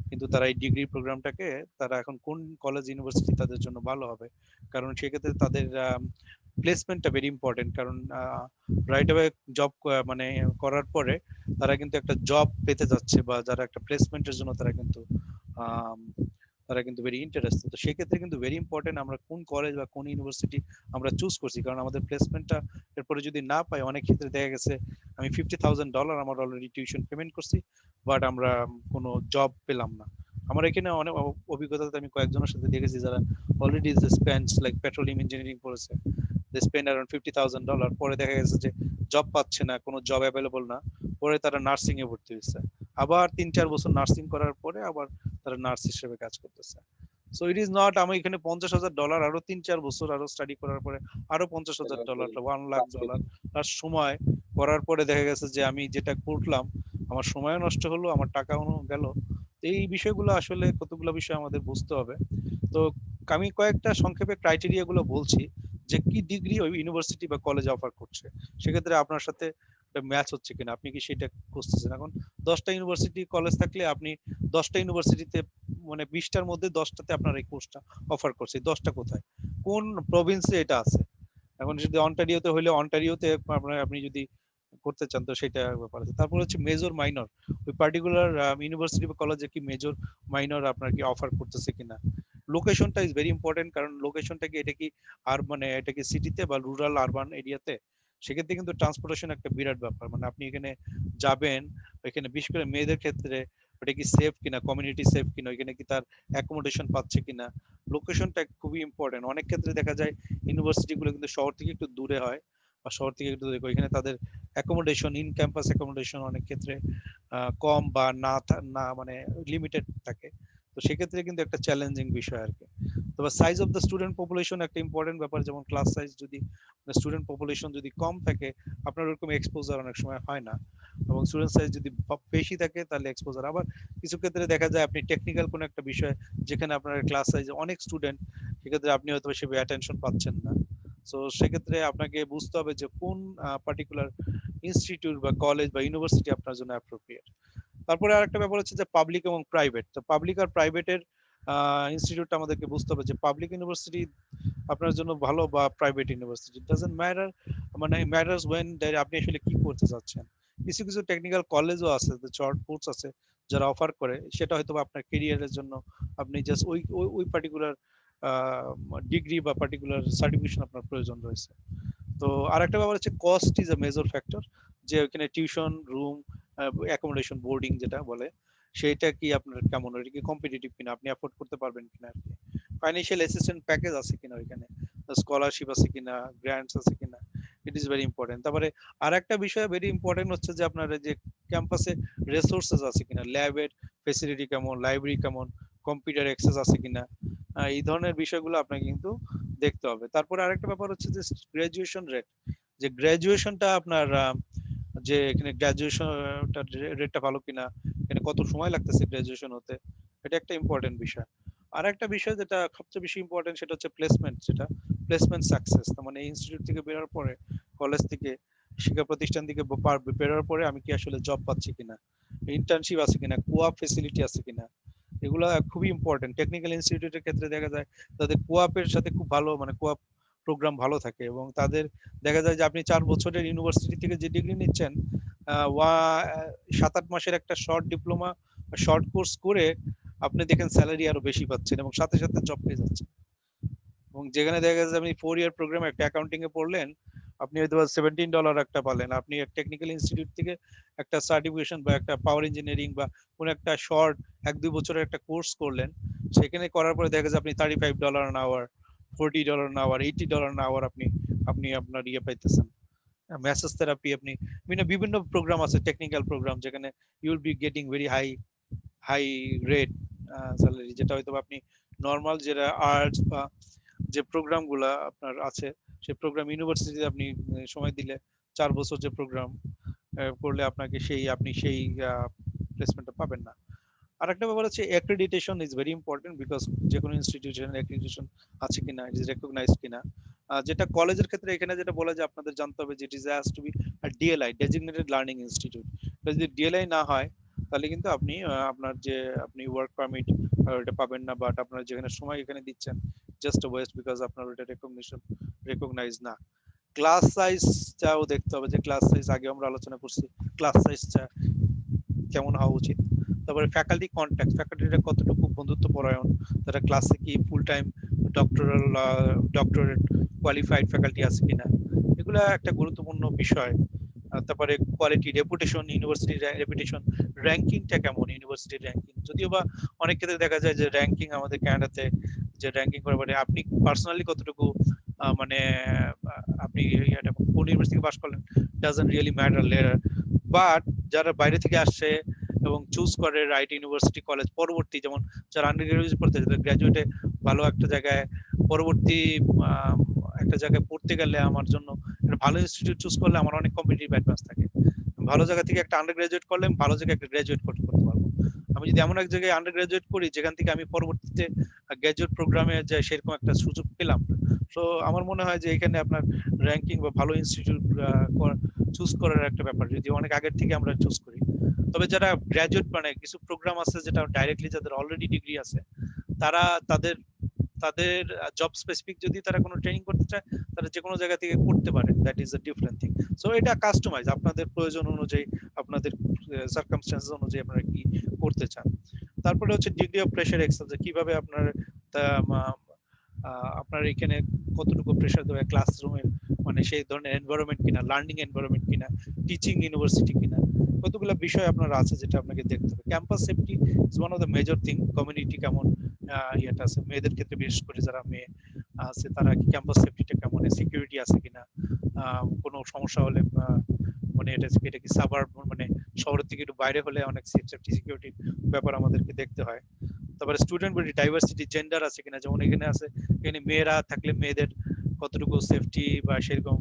কিন্তু তারা এই ডিগ্রি প্রোগ্রামটাকে তারা এখন কোন কলেজ ইউনিভার্সিটি তাদের জন্য ভালো হবে, কারণ সেক্ষেত্রে তাদের প্লেসমেন্টটা ভেরি ইম্পর্টেন্ট। কারণ রাইট অ্যাওয়ে জব মানে করার পরে তারা কিন্তু একটা জব পেতে যাচ্ছে, বা যারা একটা প্লেসমেন্টের জন্য আম, তারা কিন্তু ভেরি ইন্টারেস্টেড। তো সেক্ষেত্রে কিন্তু ভেরি ইম্পর্টেন্ট আমরা কোন কলেজ বা কোন ইউনিভার্সিটি আমরা চুজ করছি, কারণ আমাদের প্লেসমেন্টটা এরপরে যদি না পাই, অনেক ক্ষেত্রে দেখা গেছে আমি $50,000 আমার অলরেডি টিউশন পেমেন্ট করছি, বাট আমরা কোনো জব পেলাম না। আমার এখানে অনেক অভিজ্ঞতাতে আমি কয়েকজনের সাথে দেখেছি যারা already Spence like petroleum engineering পড়েছে, দে স্পেন্ড অ্যারাউন্ড $50,000, পরে দেখা গেছে যে জব পাচ্ছে না, কোনো জব অ্যাভেলেবল না, পরে তারা নার্সিং এ ভর্তি হয়েছে, আবার 3-4 বছর নার্সিং করার পরে আবার তারা নার্স হিসেবে কাজ করতেছে। সো ইট ইজ নট আমি এখানে $50,000 আরো 3-4 বছর আরো স্টাডি করার পরে আরো $50,000 $1,00,000 আর সময় করার পরে দেখা গেছে যে আমি যেটা করলাম আমার সময়ও নষ্ট হলো, আমার টাকাও গেল। এই বিষয়গুলো আসলে কতগুলো বিষয় আমাদের বুঝতে হবে। তো আমি কয়েকটা সংক্ষেপে ক্রাইটেরিয়া গুলো বলছি যে কি ডিগ্রি ওই ইউনিভার্সিটি বা কলেজ অফার করছে, সেক্ষেত্রে আপনার সাথে ম্যাচ হচ্ছে কিনা, আপনি কি সেটা খুঁজতেছেন। এখন 10টা ইউনিভার্সিটি কলেজ থাকলে আপনি 10টা ইউনিভার্সিটিতে মানে 20টার মধ্যে 10টাতে আপনার এই কোর্সটা অফার করছে, 10টা কোথায়, কোন প্রভিন্সে এটা আছে। এখন যদি অন্টারিওতে হইলে অন্টারিওতে আপনি যদি করতে চান তো সেটা ব্যাপার আছে। তারপর হচ্ছে মেজর মাইনর, ওই পার্টিকুলার ইউনিভার্সিটি বা কলেজে কি মেজর মাইনর আপনার কি অফার করতেছে কিনা। লোকেশনটা ইজ ভেরি ইম্পর্টেন্ট, কারণ লোকেশনটা কি এটা কি আর মানে এটা কি সিটিতে বা রুরাল আরবান এরিয়াতে, সেক্ষেত্রে কিন্তু ট্রান্সপোর্টেশন একটা বিরাট ব্যাপার। মানে আপনি এখানে যাবেন, এখানে বিশেষ করে মেয়েদের ক্ষেত্রে ওটা কি সেফ কিনা, কমিউনিটি সেফ কিনা, এখানে কি তার অ্যাকোমোডেশন পাচ্ছে কিনা, লোকেশনটা খুবই ইম্পর্টেন্ট। অনেক ক্ষেত্রে দেখা যায় ইউনিভার্সিটি গুলো কিন্তু শহর থেকে একটু দূরে হয়, বা শহর থেকে একটু দূরে, এখানে তাদের অ্যাকোমোডেশন, ইন ক্যাম্পাস অ্যাকোমোডেশন অনেক ক্ষেত্রে কম বা না মানে লিমিটেড থাকে। তো সেক্ষেত্রে কিন্তু একটা চ্যালেঞ্জিং বিষয় আর কি। তবে size of the student population একটা ইম্পর্টেন্ট ব্যাপার, যেমন ক্লাস সাইজ যদি স্টুডেন্ট পপুলেশন যদি কম থাকে আপনার ওরকম এক্সপোজার অনেক সময় হয় না, এবং স্টুডেন্ট সাইজ যদি বেশি থাকে তাহলে এক্সপোজার। আবার কিছু ক্ষেত্রে দেখা যায় আপনি টেকনিক্যাল কোনো একটা বিষয় যেখানে আপনার ক্লাস সাইজ অনেক স্টুডেন্ট, সেক্ষেত্রে আপনি হয়তো সেভাবে অ্যাটেনশন পাচ্ছেন না। সো সেক্ষেত্রে আপনাকে বুঝতে হবে যে কোন পার্টিকুলার ইনস্টিটিউট বা কলেজ বা ইউনিভার্সিটি আপনার জন্য অ্যাপ্রোপ্রিয়েট। তারপরে আরেকটা ব্যাপার হচ্ছে যে পাবলিক এবং প্রাইভেট। তো পাবলিক আর প্রাইভেটের ইনস্টিটিউটটা আমাদেরকে বুঝতে হবে যে পাবলিক ইউনিভার্সিটি আপনার জন্য ভালো বা প্রাইভেট ইউনিভার্সিটি, ডাজন্ট ম্যাটার মানে ম্যাটার্স ওয়েন দ্যাট আপনি আসলে কি করতে চাচ্ছেন। কিছু কিছু টেকনিক্যাল কলেজও আছে, শর্ট কোর্স আছে যারা অফার করে, সেটা হয়তো আপনার কেরিয়ারের জন্য আপনি জাস্ট ওই পার্টিকুলার ডিগ্রি বা পার্টিকুলার সার্টিফিকেশন আপনার প্রয়োজন রয়েছে। তো আরেকটা ব্যাপার হচ্ছে cost is a major factor, যে ওখানে টিউশন রুম অ্যাকোমোডেশন বোর্ডিং যেটা বলে, সেইটা কি আপনার কেমন, ওইটা কি কম্পিটিটিভ কিনা, আপনি অ্যাফোর্ড করতে পারবেন কিনা আর কি, ফাইন্যান্সিয়াল অ্যাসিস্ট্যান্ট প্যাকেজ আছে কিনা ওইখানে, স্কলারশিপ আছে কিনা, গ্র্যান্টস আছে কিনা, ইট ইজ ভেরি ইম্পর্টেন্ট। তারপরে আর একটা বিষয় ভেরি ইম্পর্টেন্ট হচ্ছে যে আপনার যে ক্যাম্পাসে রিসোর্সেস আছে কিনা, ল্যাবের ফেসিলিটি কেমন, লাইব্রেরি কেমন, কম্পিউটার অ্যাক্সেস আছে কিনা, এই ধরনের বিষয়গুলো আপনাকে কিন্তু দেখতে হবে। তারপরে আরেকটা ব্যাপার হচ্ছে যে গ্রাজুয়েশন রেট, যে গ্রাজুয়েশনটা আপনার যে এখানে গ্রাজুয়েশনটা রেটটা ভালো কিনা, এখানে কত সময় লাগতেছে গ্রাজুয়েশন হতে, এটা একটা ইম্পর্টেন্ট বিষয়। আর একটা বিষয় যেটা সবচেয়ে বেশি ইম্পর্টেন্ট সেটা হচ্ছে প্লেসমেন্ট, যেটা প্লেসমেন্ট সাকসেস। তার মানে ইনস্টিটিউট থেকে বেরোর পরে, কলেজ থেকে, শিক্ষা প্রতিষ্ঠান থেকে বেরোর পরে আমি কি আসলে জব পাচ্ছি কিনা, ইন্টার্নশিপ আছে কিনা, কোআপ ফেসিলিটি আছে কিনা, এগুলো খুবই ইম্পর্টেন্ট। টেকনিক্যাল ইনস্টিটিউটের ক্ষেত্রে দেখা যায় তাদের কোআপের সাথে খুব ভালো, মানে কোআপ প্রোগ্রাম ভালো থাকে, এবং তাদের দেখা যায় যে আপনি 4 বছরের ইউনিভার্সিটি থেকে যে ডিগ্রি নিচ্ছেন, 7-8 মাসের একটা শর্ট ডিপ্লোমা, শর্ট কোর্স করে আপনি দেখেন স্যালারি আরো বেশি পাচ্ছেন এবং সাথে সাথে জব পেয়ে যাচ্ছেন। এবং যেখানে দেখা যাচ্ছে আপনি 4 ইয়ার প্রোগ্রাম একটা অ্যাকাউন্টিং এ পড়লেন, আপনি হয়তো $17 একটা পালেন, আপনি টেকনিক্যাল ইনস্টিটিউট থেকে একটা সার্টিফিকেশন বা একটা পাওয়ার ইঞ্জিনিয়ারিং বা কোন একটা শর্ট 1-2 বছরের একটা কোর্স করলেন, সেখানে করার পরে দেখা যায় আপনি $35 an hour, $40 an hour, $80 an hour আপনি আপনি আপনার ইয়ে পাইতেছেন, ম্যাসেজ থেরাপি, আপনি বিভিন্ন প্রোগ্রাম আছে, টেকনিক্যাল প্রোগ্রাম, যেখানে you will be getting very high high rate salary, যেটা হয়তো আপনি নর্মাল যেটা আর্টস বা যে প্রোগ্রামগুলা আপনার আছে, সেই প্রোগ্রাম ইউনিভার্সিটিতে আপনি সময় দিলে 4 বছর যে প্রোগ্রাম করলে আপনাকে আপনি সেই প্লেসমেন্টটা পাবেন না। আর একটা ব্যাপার হচ্ছে accreditation is very important, because যে কোনো ইনস্টিটিউশনের অ্যাক্রেডিটেশন আছে কিনা, ইট ইজ রেকগনাইজড কিনা। যেটা কলেজের ক্ষেত্রে এখানে যেটা বলে যে আপনাদের জানতে হবে যে it is has to be DLI, designated learning institute. যদি ডিএলআই না হয় তাহলে কিন্তু আপনি আপনার যে আপনি ওয়ার্ক পারমিট ওটা পাবেন না, বাট আপনার যেখানে সময় এখানে দিচ্ছেন জাস্ট ওয়েস্ট, বিকজ আপনার ওটা রেকগনাইজ না। ক্লাস সাইজটাও দেখতে হবে, যে ক্লাস সাইজ আগে আমরা আলোচনা করছি, ক্লাস সাইজটা কেমন হওয়া উচিত। তারপরে ফ্যাকাল্টি কন্ট্যাক্ট, ফ্যাকাল্টিরা কতটুকু বন্ধুত্ব পরায়ণ, তারা ক্লাসে কি full time doctoral doctorate qualified faculty আছে কিনা, এগুলা একটা গুরুত্বপূর্ণ বিষয়। তারপরে কোয়ালিটি, রেপুটেশন, ইউনিভার্সিটির রেপুটেশন, র্যাঙ্কিংটা কেমন, ইউনিভার্সিটির র্যাঙ্কিং, যদিও বা অনেক ক্ষেত্রে দেখা যায় যে র্যাঙ্কিং আমাদের কানাডাতে যে র্যাঙ্কিং করে, মানে আপনি পার্সোনালি কতটুকু মানে আপনি কোন ইউনিভার্সিটি পাস করলেন doesn't really matter letter, but যারা বাইরে থেকে আসছে এবং চুজ করে রাইট ইউনিভার্সিটি কলেজ, পরবর্তী যেমন যারা আন্ডার গ্রাজুয়েট পড়তে গ্রাজুয়েটে ভালো একটা জায়গায়, পরবর্তী একটা জায়গায় পড়তে গেলে আমার জন্য একটা ভালো ইনস্টিটিউট চুজ করলে আমার অনেক কম্পিটিটিভ অ্যাডভান্স থাকে। ভালো জায়গা থেকে একটা আন্ডার গ্রাজুয়েট করলে আমি ভালো জায়গায় একটা গ্রাজুয়েট করতে পারবো। আমি যদি এমন এক জায়গায় আন্ডার গ্রাজুয়েট করি যেখান থেকে আমি পরবর্তীতে গ্রাজুয়েট প্রোগ্রামে যাই, সেরকম একটা সুযোগ পেলাম। তো আমার মনে হয় যে এখানে আপনার র্যাঙ্কিং বা ভালো ইনস্টিটিউট চুজ করার একটা ব্যাপার, যদি অনেক আগের থেকে আমরা চুজ করি। তবে যারা গ্রাজুয়েট, মানে কিছু প্রোগ্রাম আছে যেটা ডাইরেক্টলি যাদের অলরেডি ডিগ্রি আছে, তারা তাদের তাদের জব স্পেসিফিক যদি তারা কোনো ট্রেনিং করতে চায়, তারা যে কোনো জায়গা থেকে করতে পারে, that is a different thing. So এটা কাস্টমাইজ, আপনাদের প্রয়োজন অনুযায়ী, আপনাদের সার্কামস্টেন্সেস অনুযায়ী আপনারা কি করতে চান। তারপরে হচ্ছে ডিগ্রি অফ প্রেশার এক্সেল, যে কিভাবে আপনার আপনার এখানে কতটুকু প্রেশার দেবে ক্লাসরুমের, মানে সেই ধরনের এনভায়রনমেন্ট কিনা, লার্নিং এনভায়রনমেন্ট কিনা, টিচিং ইউনিভার্সিটি কিনা, কতগুলো বিষয় আপনার আছে যেটা আপনাকে দেখতে হবে। Campus safety is one of the major thing. Community কেমন, ইয়েটা আছে মেয়েদের ক্ষেত্রে, বিশেষ করে যারা মেয়ে আছে তারা কি ক্যাম্পাস সেফটিটা কেমন, সিকিউরিটি আছে কিনা, কোনো সমস্যা হলে মানে এটা কি সাবার্ব, মানে শহরের থেকে একটু বাইরে হলে অনেক সেফটি সিকিউরিটি ব্যাপার আমাদেরকে দেখতে হয়। তারপরে স্টুডেন্ট বডি ডাইভার্সিটি, জেন্ডার আছে কিনা, যেমন এখানে আছে, এখানে মেয়েরা থাকলে মেয়েদের কতটুকু সেফটি বা সেরকম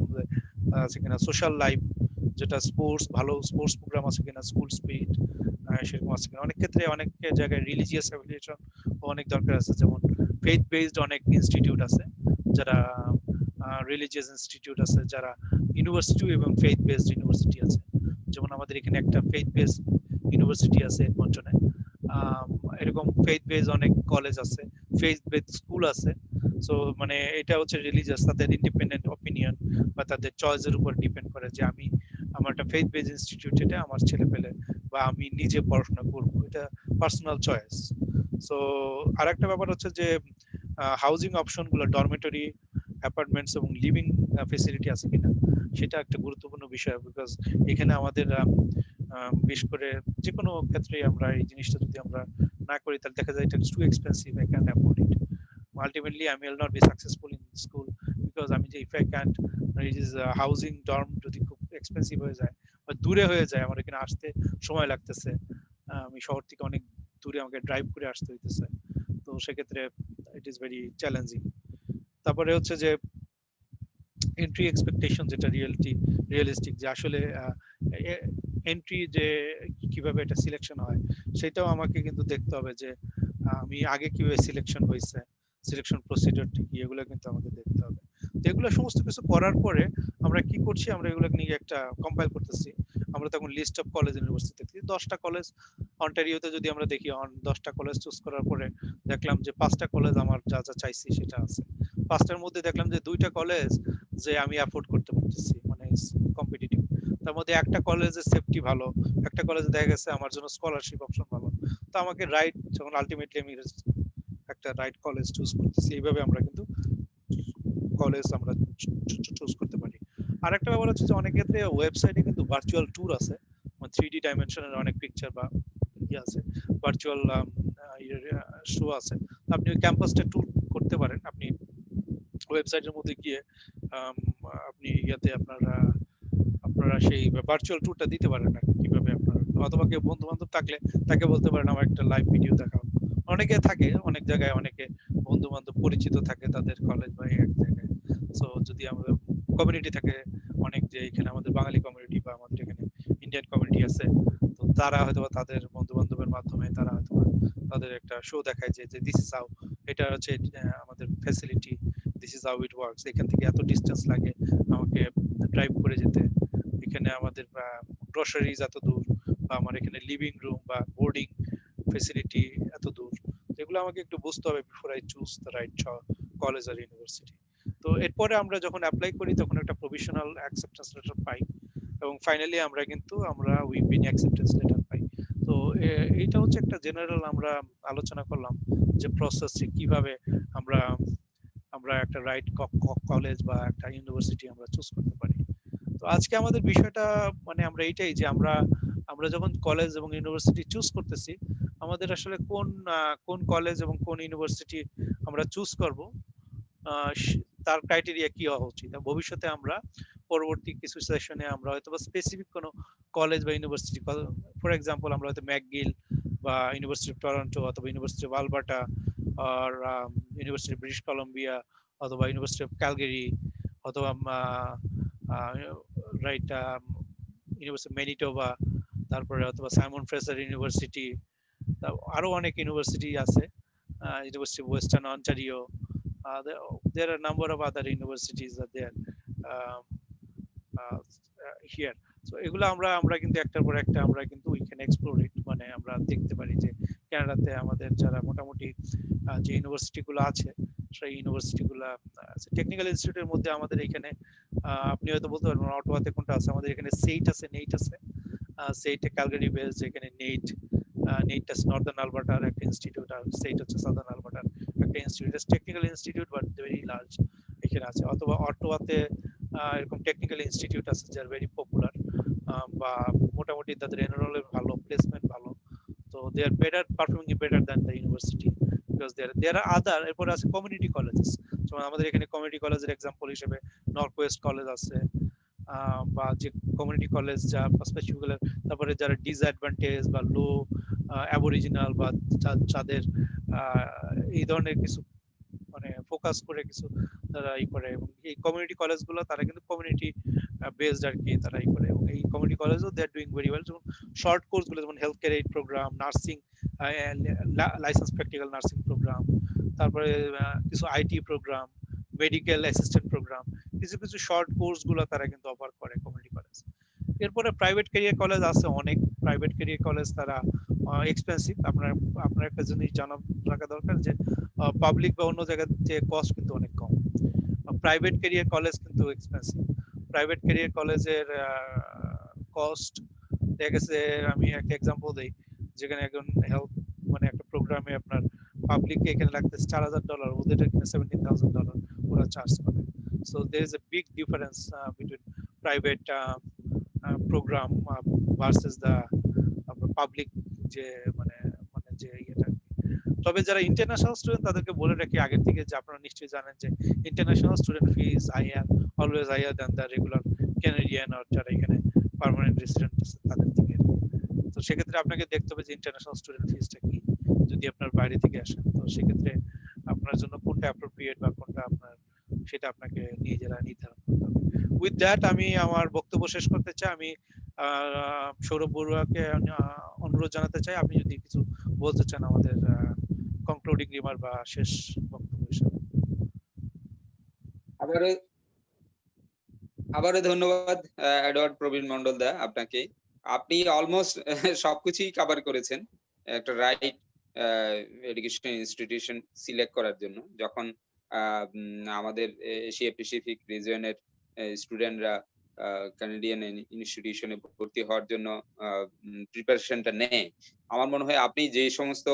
আছে কিনা, সোশ্যাল লাইফ, যেটা স্পোর্টস, ভালো স্পোর্টস প্রোগ্রাম আছে কিনা, স্কুল স্পিরিট সেরকম আছে কিনা। অনেক ক্ষেত্রে অনেক জায়গায় রিলিজিয়াস অ্যাফিলিয়েশন অনেক দরকার আছে, যেমন ফেথ বেসড অনেক ইনস্টিটিউট আছে, যারা রিলিজিয়াস ইনস্টিটিউট আছে, যারা ইউনিভার্সিটি এবং ফেথ বেসড ইউনিভার্সিটি আছে। যেমন আমাদের এখানে একটা ফেথ বেসড ইউনিভার্সিটি আছে এডমন্টনে, এরকম ফেথ বেসড অনেক কলেজ আছে, ফেথ বেসড স্কুল আছে। সো মানে এটা হচ্ছে রিলিজিয়াস, তাদের ইন্ডিপেন্ডেন্ট অপিনিয়ন বা তাদের চয়েসের উপর ডিপেন্ড করে যে আমি আমার একটা ফেথ বেজ ইনস্টিটিউট এটা আমার ছেলে পেলে বা আমি নিজে পড়াশোনা করবো, এটা পার্সোনাল চয়েস। সো আরেকটা ব্যাপার হচ্ছে যে হাউজিং অপশন গুলো, ডরমেটরি, অ্যাপার্টমেন্টস এবং লিভিং ফেসিলিটি আছে কিনা, সেটা একটা গুরুত্বপূর্ণ বিষয়। বিকজ এখানে আমাদের বিশেষ করে যে কোনো ক্ষেত্রে আমরা এই জিনিসটা যদি আমরা না করি তাহলে দেখা যায় এটা too expensive, I can't afford it. Ultimately I will not be successful in school because আমি যে if I can't, it is housing dorm যদি খুব এক্সপেন্সিভ হয়ে যায় বা দূরে হয়ে যায়, আমার এখানে আসতে সময় লাগতেছে, আমি শহর থেকে অনেক দূরে আমাকে ড্রাইভ করে আসতে হইতেছে, তো সেক্ষেত্রে ইট ইজ ভেরি চ্যালেঞ্জিং। তারপরে হচ্ছে যে এন্ট্রি এক্সপেকটেশন, যেটা রিয়েলিস্টিক, যে আসলে এন্ট্রি যে কিভাবে এটা সিলেকশন হয় সেটাও আমাকে কিন্তু দেখতে হবে, যে আমি আগে কিভাবে সিলেকশন হয়েছে, সিলেকশন প্রসিডিউরটা কি, এগুলো কিন্তু আমাকে দেখতে হবে। তো এগুলো সমস্ত কিছু করার পরে আমরা কি করছি, আমরা এগুলো নিয়ে একটা কম্পাইল করতেছি। আমরা তখন লিস্ট অফ কলেজ ইউনিভার্সিটি দেখি 10টা কলেজ অন্টারিওতে, যদি আমরা দেখি 10টা কলেজ চুজ করার পরে দেখলাম যে 5টা কলেজ আমার যা যা চাইছি সেটা আছে, 5টার মধ্যে দেখলাম যে 2টা কলেজ যে আমি অ্যাফোর্ড করতে পারতেছি, মানে কম্পিটিটিভ, তার মধ্যে একটা কলেজের সেফটি ভালো, একটা কলেজে দেখা গেছে আমার জন্য স্কলারশিপ অপশন ভালো, তো আমাকে রাইট, যখন আলটিমেটলি আমি একটা রাইট কলেজ চুজ করতেছি, এইভাবে আমরা কিন্তু কলেজ আমরা চুজ করতে পারি। আরেকটা ব্যাপার হচ্ছে যে অনেক ক্ষেত্রে ওয়েবসাইটে কিন্তু ভার্চুয়াল ট্যুর আছে, 3D ডাইমেনশনের অনেক পিকচার বা ইয়ে আছে, ভার্চুয়াল শো আছে, আপনি ওই ক্যাম্পাসটা ট্যুর করতে পারেন। আপনি ওয়েবসাইটের মধ্যে গিয়ে আম, আপনি ইয়াতে আপনারা আপনারা সেই ভার্চুয়াল ট্যুরটা দিতে পারেন আর কি, কিভাবে আপনার, অথবা কেউ বন্ধু বান্ধব থাকলে তাকে বলতে পারেন আমার একটা লাইভ ভিডিও দেখাও। অনেকে থাকে অনেক জায়গায়, অনেকে বন্ধু বান্ধব পরিচিত থাকে তাদের কলেজ বা এক জায়গায়। সো যদি আমাদের কমিউনিটি থাকে অনেক, যে এখানে আমাদের বাঙালি কমিউনিটি বা আমাদের এখানে ইন্ডিয়ান কমিউনিটি আছে, তো তারা হয়তো তাদের বন্ধু বান্ধবের মাধ্যমে তারা হয়তো তাদের একটা শো দেখায় যে দিস ইজ হাউ, এটা হচ্ছে আমাদের facility, this is how it works, এখান থেকে এত ডিস্টেন্স লাগে আমাকে ড্রাইভ করে যেতে, এখানে আমাদের গ্রোসারিজ এত দূর, বা আমার এখানে লিভিং রুম বা বোর্ডিং ফেসিলিটি এত দূর, এগুলো আমাকে একটু বুঝতে হবে before I choose the right college আর ইউনিভার্সিটি। তো এরপরে আমরা যখন অ্যাপ্লাই করি তখন একটা প্রভিশনাল অ্যাকসেপ্টেন্স লেটার পাই, এবং ফাইনালি আমরা উই বিন অ্যাকসেপ্টেন্স লেটার পাই। তো এইটা হচ্ছে একটা জেনারেল আমরা আলোচনা করলাম যে প্রসেসটি কিভাবে আমরা আমরা একটা রাইট কলেজ বা একটা ইউনিভার্সিটি আমরা চুজ করতে পারি। তো আজকে আমাদের বিষয়টা মানে আমরা এইটাই, যে আমরা আমরা যখন কলেজ এবং ইউনিভার্সিটি চুজ করতেছি, আমাদের আসলে কোন কলেজ এবং কোন ইউনিভার্সিটি আমরা চুজ করব, তার ক্রাইটেরিয়া কি হওয়া উচিত। ভবিষ্যতে আমরা পরবর্তী কিছু সেশনে আমরা হয়তো বা স্পেসিফিক কোনো কলেজ বা ইউনিভার্সিটি, ফর এক্সাম্পল আমরা হয়তো ম্যাকগিল বা ইউনিভার্সিটি অফ টরন্টো অথবা ইউনিভার্সিটি অফ আলবার্টা আর ইউনিভার্সিটি ব্রিটিশ কলম্বিয়া অথবা ইউনিভার্সিটি অফ ক্যালগেরি অথবা রাইট ইউনিভার্সিটি ম্যানিটোবা, তারপরে অথবা সাইমন ফ্রেসার ইউনিভার্সিটি, আরো অনেক ইউনিভার্সিটি আছে, university of Western Ontario, there are a number of other universities are there um, uh, here. So এগুলো আমরা আমরা কিন্তু একটার পর একটা আমরা কিন্তু we can explore it, মানে আমরা দেখতে পারি যে কানাডাতে আমাদের যারা মোটামুটি যে ইউনিভার্সিটি গুলো আছে সেই ইউনিভার্সিটি গুলা, টেকনিক্যাল ইনস্টিটিউটের মধ্যে আমাদের এখানে আপনি হয়তো বলতে পারবেন অটোয়াতে কোনটা আছে, আমাদের এখানে সেইট আছে, নেইট আছে, সেইট ক্যালগারি বেস, যেখানে নেইট নেইট আছে নর্দার্ন আলবার্টার একটা ইনস্টিটিউট, আর সেইট হচ্ছে সাদার্ন আলবার্টার একটা institute, technical institute but very large এখানে আছে। অথবা অটোয়াতে এরকম টেকনিক্যাল ইনস্টিটিউট আছে যার ভেরি পপুলার, বা মোটামুটি তাদের এনরোলমেন্ট ভালো, প্লেসমেন্ট ভালো, তো they are better, performing better than the university because there are other. এরপরে আছে কমিউনিটি কলেজেস, যেমন আমাদের এখানে কমিউনিটি কলেজের এক্সাম্পল হিসেবে নর্থ ওয়েস্ট কলেজ আছে, বা যে কমিউনিটি কলেজ যা স্পেসিফিক, তারপরে যারা ডিসঅ্যাডভান্টেজ বা লো অ্যাবরিজিনাল বা যাদের এই ধরনের কিছু মানে ফোকাস করে কিছু তারা ই করে, এবং এই কমিউনিটি কলেজগুলো তারা কিন্তু কমিউনিটি বেসড আর কি, তারা ই করে, এবং এই কমিউনিটি কলেজও they are doing very well. যেমন শর্ট কোর্সগুলো যেমন health care aide programme, nursing licence practical nursing programme, তারপরে কিছু IT programme, medical assistant programme, কিছু কিছু শর্ট কোর্সগুলো তারা কিন্তু অফার করে কমিউনিটি কলেজ। এরপরে প্রাইভেট ক্যারিয়ার কলেজ আছে অনেক, প্রাইভেট ক্যারিয়ার কলেজ তারা এক্সপেন্সিভ। আপনার একটা জিনিস জানা রাখা দরকার যে পাবলিক বা অন্য জায়গার যে কস্ট কিন্তু অনেক কম। প্রাইভেট ক্যারিয়ার কলেজ কিন্তু এক্সপেন্সিভ। প্রাইভেট ক্যারিয়ার কলেজের কস্ট দেখা গেছে, আমি একটা এক্সাম্পল দিই, যেখানে একজন হেলথ মানে একটা প্রোগ্রামে আপনার পাবলিককে এখানে লাগতেছে $4,000, ওদের এখানে $17,000 ওরা চার্জ করে। So there is a big difference between private program versus the public যে মানে মানে যে ইয়েটা। তবে যারা ইন্টারন্যাশনাল স্টুডেন্ট তাদেরকে বলে রাখি আগের থেকে যে আপনারা নিশ্চয়ই জানেন যে international student fee is higher, always higher than the regular Canadian আর যারা এখানে পার্মানেন্ট রেসিডেন্ট আছে তাদের থেকে। তো সেক্ষেত্রে আপনাকে দেখতে হবে যে ইন্টারন্যাশনাল স্টুডেন্ট ফিসটা কি, যদি আপনার বাইরে থেকে আসেন। তো সেক্ষেত্রে আপনার জন্য কোনটা অ্যাপ্রোপ্রিয়েট বা কোনটা আপনার, সেটা আপনাকে নিজেরা নির্ধারণ করতে হবে। উইথ দ্যাট আমি আমার বক্তব্য শেষ করতে চাই। আমি সৌরভ বড়ুয়াকে অনুরোধ জানাতে চাই, আপনি যদি কিছু বলতে চান আমাদের কনক্লুডিং রিমার্ক বা শেষ বক্তব্য হিসেবে। আবারও আবারও ধন্যবাদ এডওয়ার্ড প্রবীণ মন্ডল দা আপনাকে। আপনি অলমোস্ট সবকিছুই কভার করেছেন একটা রাইট এডুকেশন ইনস্টিটিউশন সিলেক্ট করার জন্য। যখন আমাদের এশিয়া প্যাসিফিক রিজিয়নের স্টুডেন্টরা কানাডিয়ান ইনস্টিটিউশনে ভর্তি হওয়ার জন্য প্রিপারেশনটা নেয়, আমার মনে হয় আপনি যে সমস্ত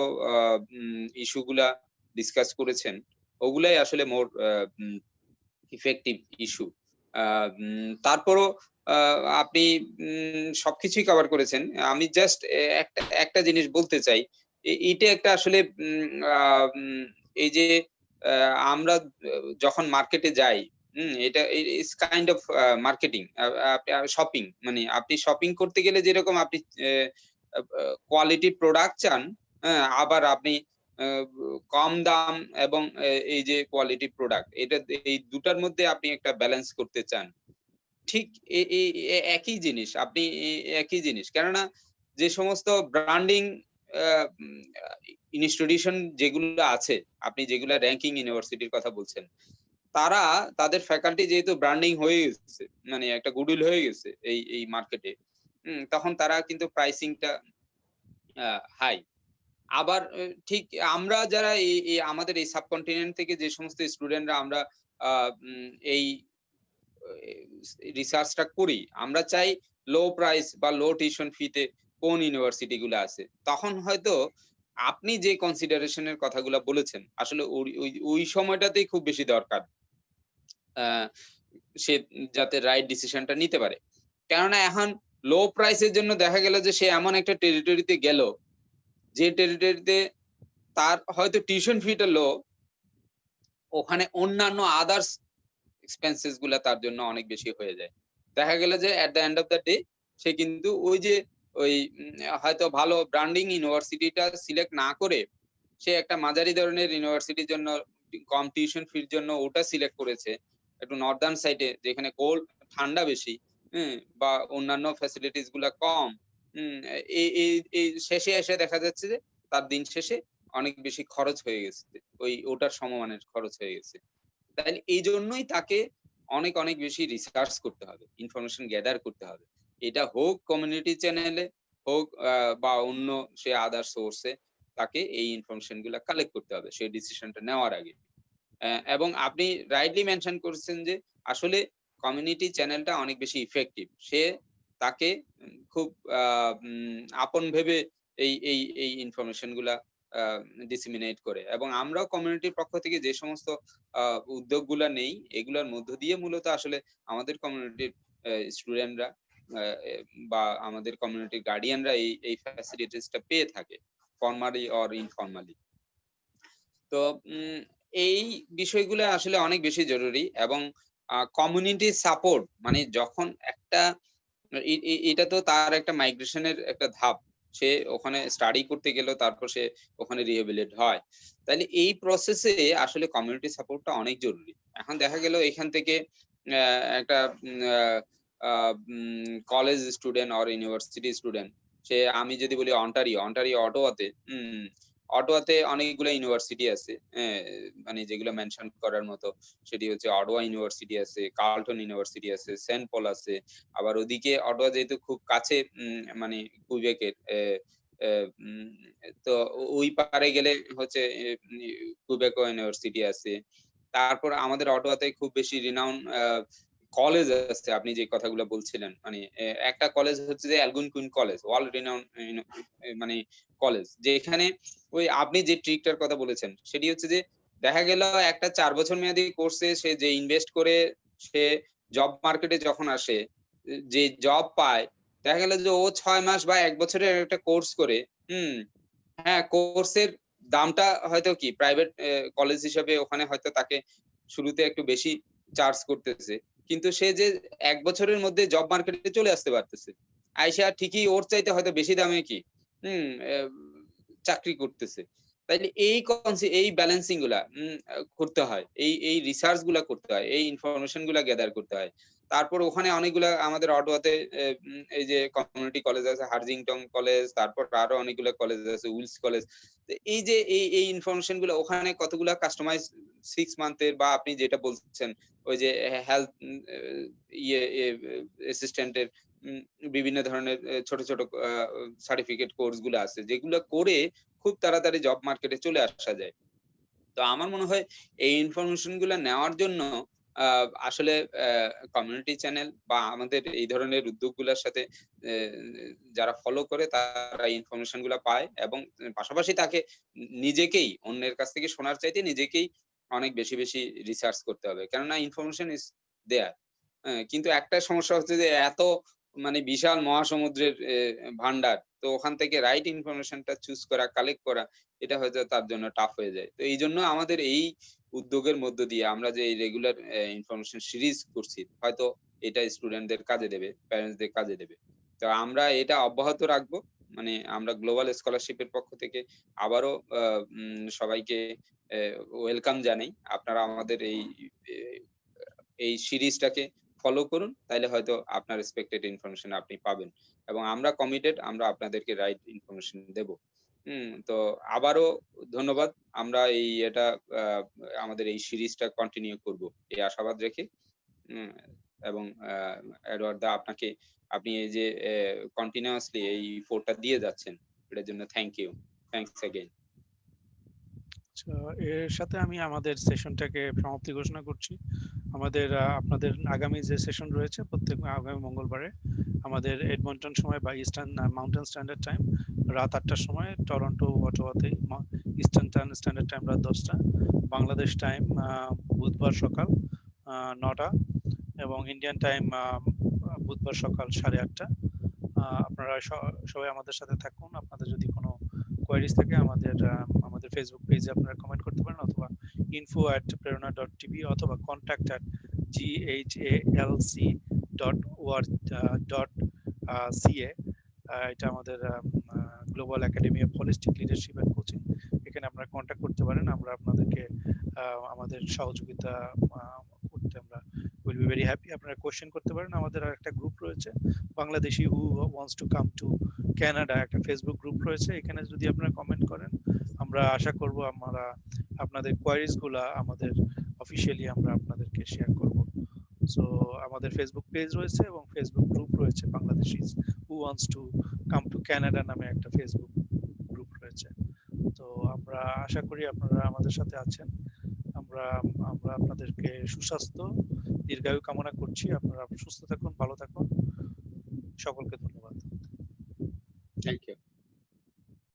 ইস্যুগুলা ডিসকাস করেছেন ওগুলাই আসলে মোর ইফেক্টিভ ইস্যু। তারপরও আপনি সবকিছুই কভার করেছেন। আমি জাস্ট একটা একটা জিনিস বলতে চাই। এটা একটা আসলে এই যে আমরা যখন মার্কেটে যাই, এটা it's kind of marketing. Shopping মানে আপনি শপিং করতে গেলে যেরকম আপনি কোয়ালিটি প্রোডাক্ট চান, হ্যাঁ? আবার আপনি আ কম দাম এবং এই যে কোয়ালিটি প্রোডাক্ট, এটা এই দুটার মধ্যে আপনি একটা ব্যালেন্স করতে চান। ঠিক এ এ এ একই জিনিস। আপনি একই জিনিস। কেননা যে সমস্ত ব্র্যান্ডিং আ উম আ ইনস্টিটিউশন যেগুলো আছে, আপনি যেগুলা র‍্যাংকিং ইউনিভার্সিটির কথা বলছেন, তারা তাদের ফ্যাকাল্টি যেহেতু ব্র্যান্ডিং হয়ে গেছে, মানে একটা গুডউইল হয়ে গেছে এই মার্কেটে। তখন তারা কিন্তু প্রাইসিংটা হাই। আবার ঠিক আমরা যারা আমাদের এই সাবকন্টিনেন্ট থেকে যে সমস্ত স্টুডেন্টরা আমরা আ এই রিসার্চটা করি, আমরা চাই লো প্রাইস বা লো টিউশন ফি তে কোন ইউনিভার্সিটি গুলো আছে। তখন হয়তো আপনি যে কনসিডারেশন এর কথাগুলা বলেছেন, আসলে ওই সময়টাতেই খুব বেশি দরকার। আ সে যাতে রাইট ডিসিশনটা নিতে পারে। কেননা এখন লো প্রাইস এর জন্য দেখা গেল যে সে এমন একটা টেরিটরিতে গেল, যে টেরিটরিতে তার হয়তো টিউশন ফিটা লো, ওখানে অন্যান্য আদার্স এক্সপেন্সেস গুলা তার জন্য অনেক বেশি হয়ে যায়। দেখা গেল যে at the end of the day সে কিন্তু ওই যে ওই হয়তো ভালো ব্র্যান্ডিং ইউনিভার্সিটিটা সিলেক্ট না করে সে একটা মাঝারি ধরনের ইউনিভার্সিটির জন্য কম টিউশন ফির জন্য ওটা সিলেক্ট করেছে। একটু নর্দার্ন সাইডে যেখানে কোল্ড ঠান্ডা বেশি, বা অন্যান্য ফ্যাসিলিটিস গুলা কম। হুম, এই এই এই শেষে এসে দেখা যাচ্ছে যে তার দিন শেষে অনেক বেশি খরচ হয়ে গেছে। ওটার সমমানের খরচ হয়ে গেছে। তাইলে এইজন্যই তাকে অনেক, অনেক বেশি রিসার্চ করতে হবে। ইনফরমেশন গ্যাদার করতে হবে। এটা হোক কমিউনিটি চ্যানেলে, হোক বা অন্য সে আদার সোর্স এ তাকে এই ইনফরমেশন গুলা কালেক্ট করতে হবে সেই ডিসিশনটা নেওয়ার আগে। এবং আপনি রাইটলি মেনশন করেছেন যে আসলে কমিউনিটি চ্যানেলটা অনেক বেশি ইফেক্টিভ। সে তাকে খুব আ আপন ভেবে এই ইনফরমেশন গুলা আ ডিসেমিনেট করে। এবং আমরাও কমিউনিটির পক্ষ থেকে যে সমস্ত আ উদ্যোগগুলা নেই, এগুলার মধ্য দিয়ে মূলত আসলে আমাদের কমিউনিটির স্টুডেন্টরা আ এ বা আমাদের কমিউনিটির গার্ডিয়ানরা এই ফ্যাসিলিটিস টা পেয়ে থাকে। Formally or informally. তো এই বিষয়গুলো আসলে অনেক বেশি জরুরি এবং কমিউনিটি সাপোর্ট মানে যখন একটা এটা তো তার একটা মাইগ্রেশন এর একটা ধাপ। সে ওখানে স্টাডি করতে গেল, তারপর সে ওখানে রিহেবিলিট হয়। তাইলে এই প্রসেসে আসলে কমিউনিটি সাপোর্টটা অনেক জরুরি। এখন দেখা গেল এখান থেকে আ একটা আ college student or university student, সে আমি যদি বলি অন্টারিও অটোয়াতে, অটোয়াতে অনেকগুলা ইউনিভার্সিটি আছে। মানে যেগুলো মেনশন করার মতো। সেটি হচ্ছে অটোয়া ইউনিভার্সিটি আছে, কার্লটন ইউনিভার্সিটি আছে, সেন্ট পল আছে। আবার ওদিকে অটোয়া যেহেতু খুব কাছে, মানে কুইবেকের, তো ওই পারে গেলে হচ্ছে কুবেকো ইউনিভার্সিটি আছে। তারপর আমাদের অটোয়াতে খুব বেশি রিনাউন কলেজ আছে, আপনি যে কথাগুলো বলছিলেন। মানে একটা কলেজ হচ্ছে যে অ্যালgonquin কলেজ, ওয়ার্ল্ড রিনাউন্ড মানে কলেজ। যেখানে ওই আপনি যে ট্রিকটার কথা বলেছেন, সেটি হচ্ছে যে দেখা গেল একটা ৪ বছর মেয়াদী কোর্সে সে যে ইনভেস্ট করে সে জব মার্কেটে যখন আসে, যে জব পায়, দেখা গেল যে ও ৬ মাস বা ১ বছরের একটা কোর্স করে, হুম? হ্যাঁ, কোর্সের দামটা হয়তো কি প্রাইভেট কলেজ হিসেবে ওখানে হয়তো তাকে শুরুতে একটু বেশি চার্জ করতেছে। কিন্তু সে যে ১ বছরের মধ্যে জব মার্কেটে চলে আসতে পারতেছে। আইসা ঠিকই ওর চাইতে হয়তো বেশি দামে কি, হুম? চাকরি করতেছে। তাইলে এই ব্যালেন্সিং গুলা করতে হয়। এই রিসার্চ গুলা করতে হয়। এই ইনফরমেশন গুলা গ্যাদার করতে হয়। তারপর ওখানে অনেকগুলা আমাদের অটোয়াতে এই যে কমিউনিটি কলেজ আছে, হার্জিংটন কলেজ, তারপর আরো অনেকগুলা কলেজ আছে, উইলস কলেজ। তো এই যে এই ইনফরমেশন গুলা ওখানে কতগুলা কাস্টমাইজ 6 মান্থের বা আপনি যেটা বলছেন ওই যে হেলথ ইয়ে অ্যাসিস্ট্যান্ট এর উম বিভিন্ন ধরনের ছোট, ছোট সার্টিফিকেট কোর্স গুলা আছে, যেগুলা করে খুব তাড়াতাড়ি জব মার্কেটে চলে আসা যায়। তো আমার মনে হয় এই ইনফরমেশন গুলা নেওয়ার জন্য আ আসলে কমিউনিটি চ্যানেল বা আমাদের এই ধরনের উদ্যোগগুলার সাথে এ যারা ফলো করে তারা ইনফরমেশন গুলা পায়, এবং পাশাপাশি তাকে নিজেকেই অন্যের কাছ থেকে শোনার চাইতে নিজেকেই অনেক বেশি, বেশি রিসার্চ করতে হবে। কেননা ইনফরমেশন ইস দেয়ার। কিন্তু একটা সমস্যা হচ্ছে যে এত মানে বিশাল মহাসমুদ্রের ভান্ডার। তো ওখান থেকে রাইট ইনফরমেশনটা চুজ করা, কালেক্ট করা, এটা হয়তো তার জন্য টাফ হয়ে যায়। তো এইজন্য আমাদের এই উদ্যোগের মধ্য দিয়ে আমরা যে এই রেগুলার ইনফরমেশন সিরিজ করছি, হয়তো এটা স্টুডেন্টদের কাজে দেবে, প্যারেন্টসদের কাজে দেবে। তো আমরা এটা অব্যাহত রাখবো। মানে আমরা গ্লোবাল স্কলারশিপ এর পক্ষ থেকে আবারও আ সবাইকে এ ওয়েলকাম জানাই। আপনারা আমাদের এ এই সিরিজটাকে ফলো করুন। তাইলে হয়তো আপনার এক্সপেক্টেড ইনফরমেশন আপনি পাবেন। এবং আমরা কমিটেড, আমরা আপনাদেরকে রাইট ইনফরমেশন দেব। তো আবারও ধন্যবাদ। আমরা এটা আ আমাদের এই সিরিজটা কন্টিনিউ করব, এই আশাবাদ রেখে। উম এবং এডওয়ার্ড দা, আপনি এই যে কন্টিনিউয়াসলি এই 4 টা দিয়ে যাচ্ছেন, এটার জন্য থ্যাংক ইউ। Thanks again. তো এর সাথে আমি আমাদের সেশনটাকে সমাপ্তি ঘোষণা করছি। আমাদের আপনাদের আগামী যে সেশন রয়েছে প্রত্যেক আগামী মঙ্গলবারে আমাদের এডমন্টন সময় বা ইস্টার্ন মাউন্টেন স্ট্যান্ডার্ড টাইম রাত ৮টার সময়, টরন্টো অটোয়াতে ইস্টার্ন স্ট্যান্ডার্ড টাইম রাত ১০টা, বাংলাদেশ টাইম বুধবার সকাল ৯টা, এবং ইন্ডিয়ান টাইম বুধবার সকাল 8:30। আপনারা সবাই আমাদের সাথে থাকুন। আপনাদের যদি কোনো কোয়ারিজ থাকে আমাদের ফেসবুক পেজে আপনারা কমেন্ট করতে পারেন, অথবা info@prerona.tv অথবা contact@ghalc.org.ca। এটা আমাদের global academy of holistic leadership and coaching. এখানে আপনারা কন্ট্যাক্ট করতে পারেন। আমরা আপনাদেরকে আমাদের সহযোগিতা করতে আমরা উইল বি ভেরি হ্যাপি। আপনারা কোশ্চেন করতে পারেন। আমাদের আর একটা গ্রুপ রয়েছে, Bangladeshi who wants to come to Canada, একটা ফেসবুক গ্রুপ রয়েছে। এখানে যদি আপনারা কমেন্ট করেন, আমরা আশা করব আমরা আপনাদের কোয়ারিজ গুলা আমাদের অফিসিয়ালি আমরা আপনাদেরকে শেয়ার করব। সো আমাদের ফেসবুক পেজ রয়েছে এবং ফেসবুক গ্রুপ রয়েছে, Bangladeshis who wants to come to Canada নামে একটা ফেসবুক গ্রুপ রয়েছে। তো আমরা আশা করি আপনারা আমাদের সাথে আছেন। আমরা আমরা আপনাদেরকে সুস্বাস্থ্য দীর্ঘায়ু কামনা করছি। আপনারা সুস্থ থাকুন, ভালো থাকুন। সকলকে ধন্যবাদ।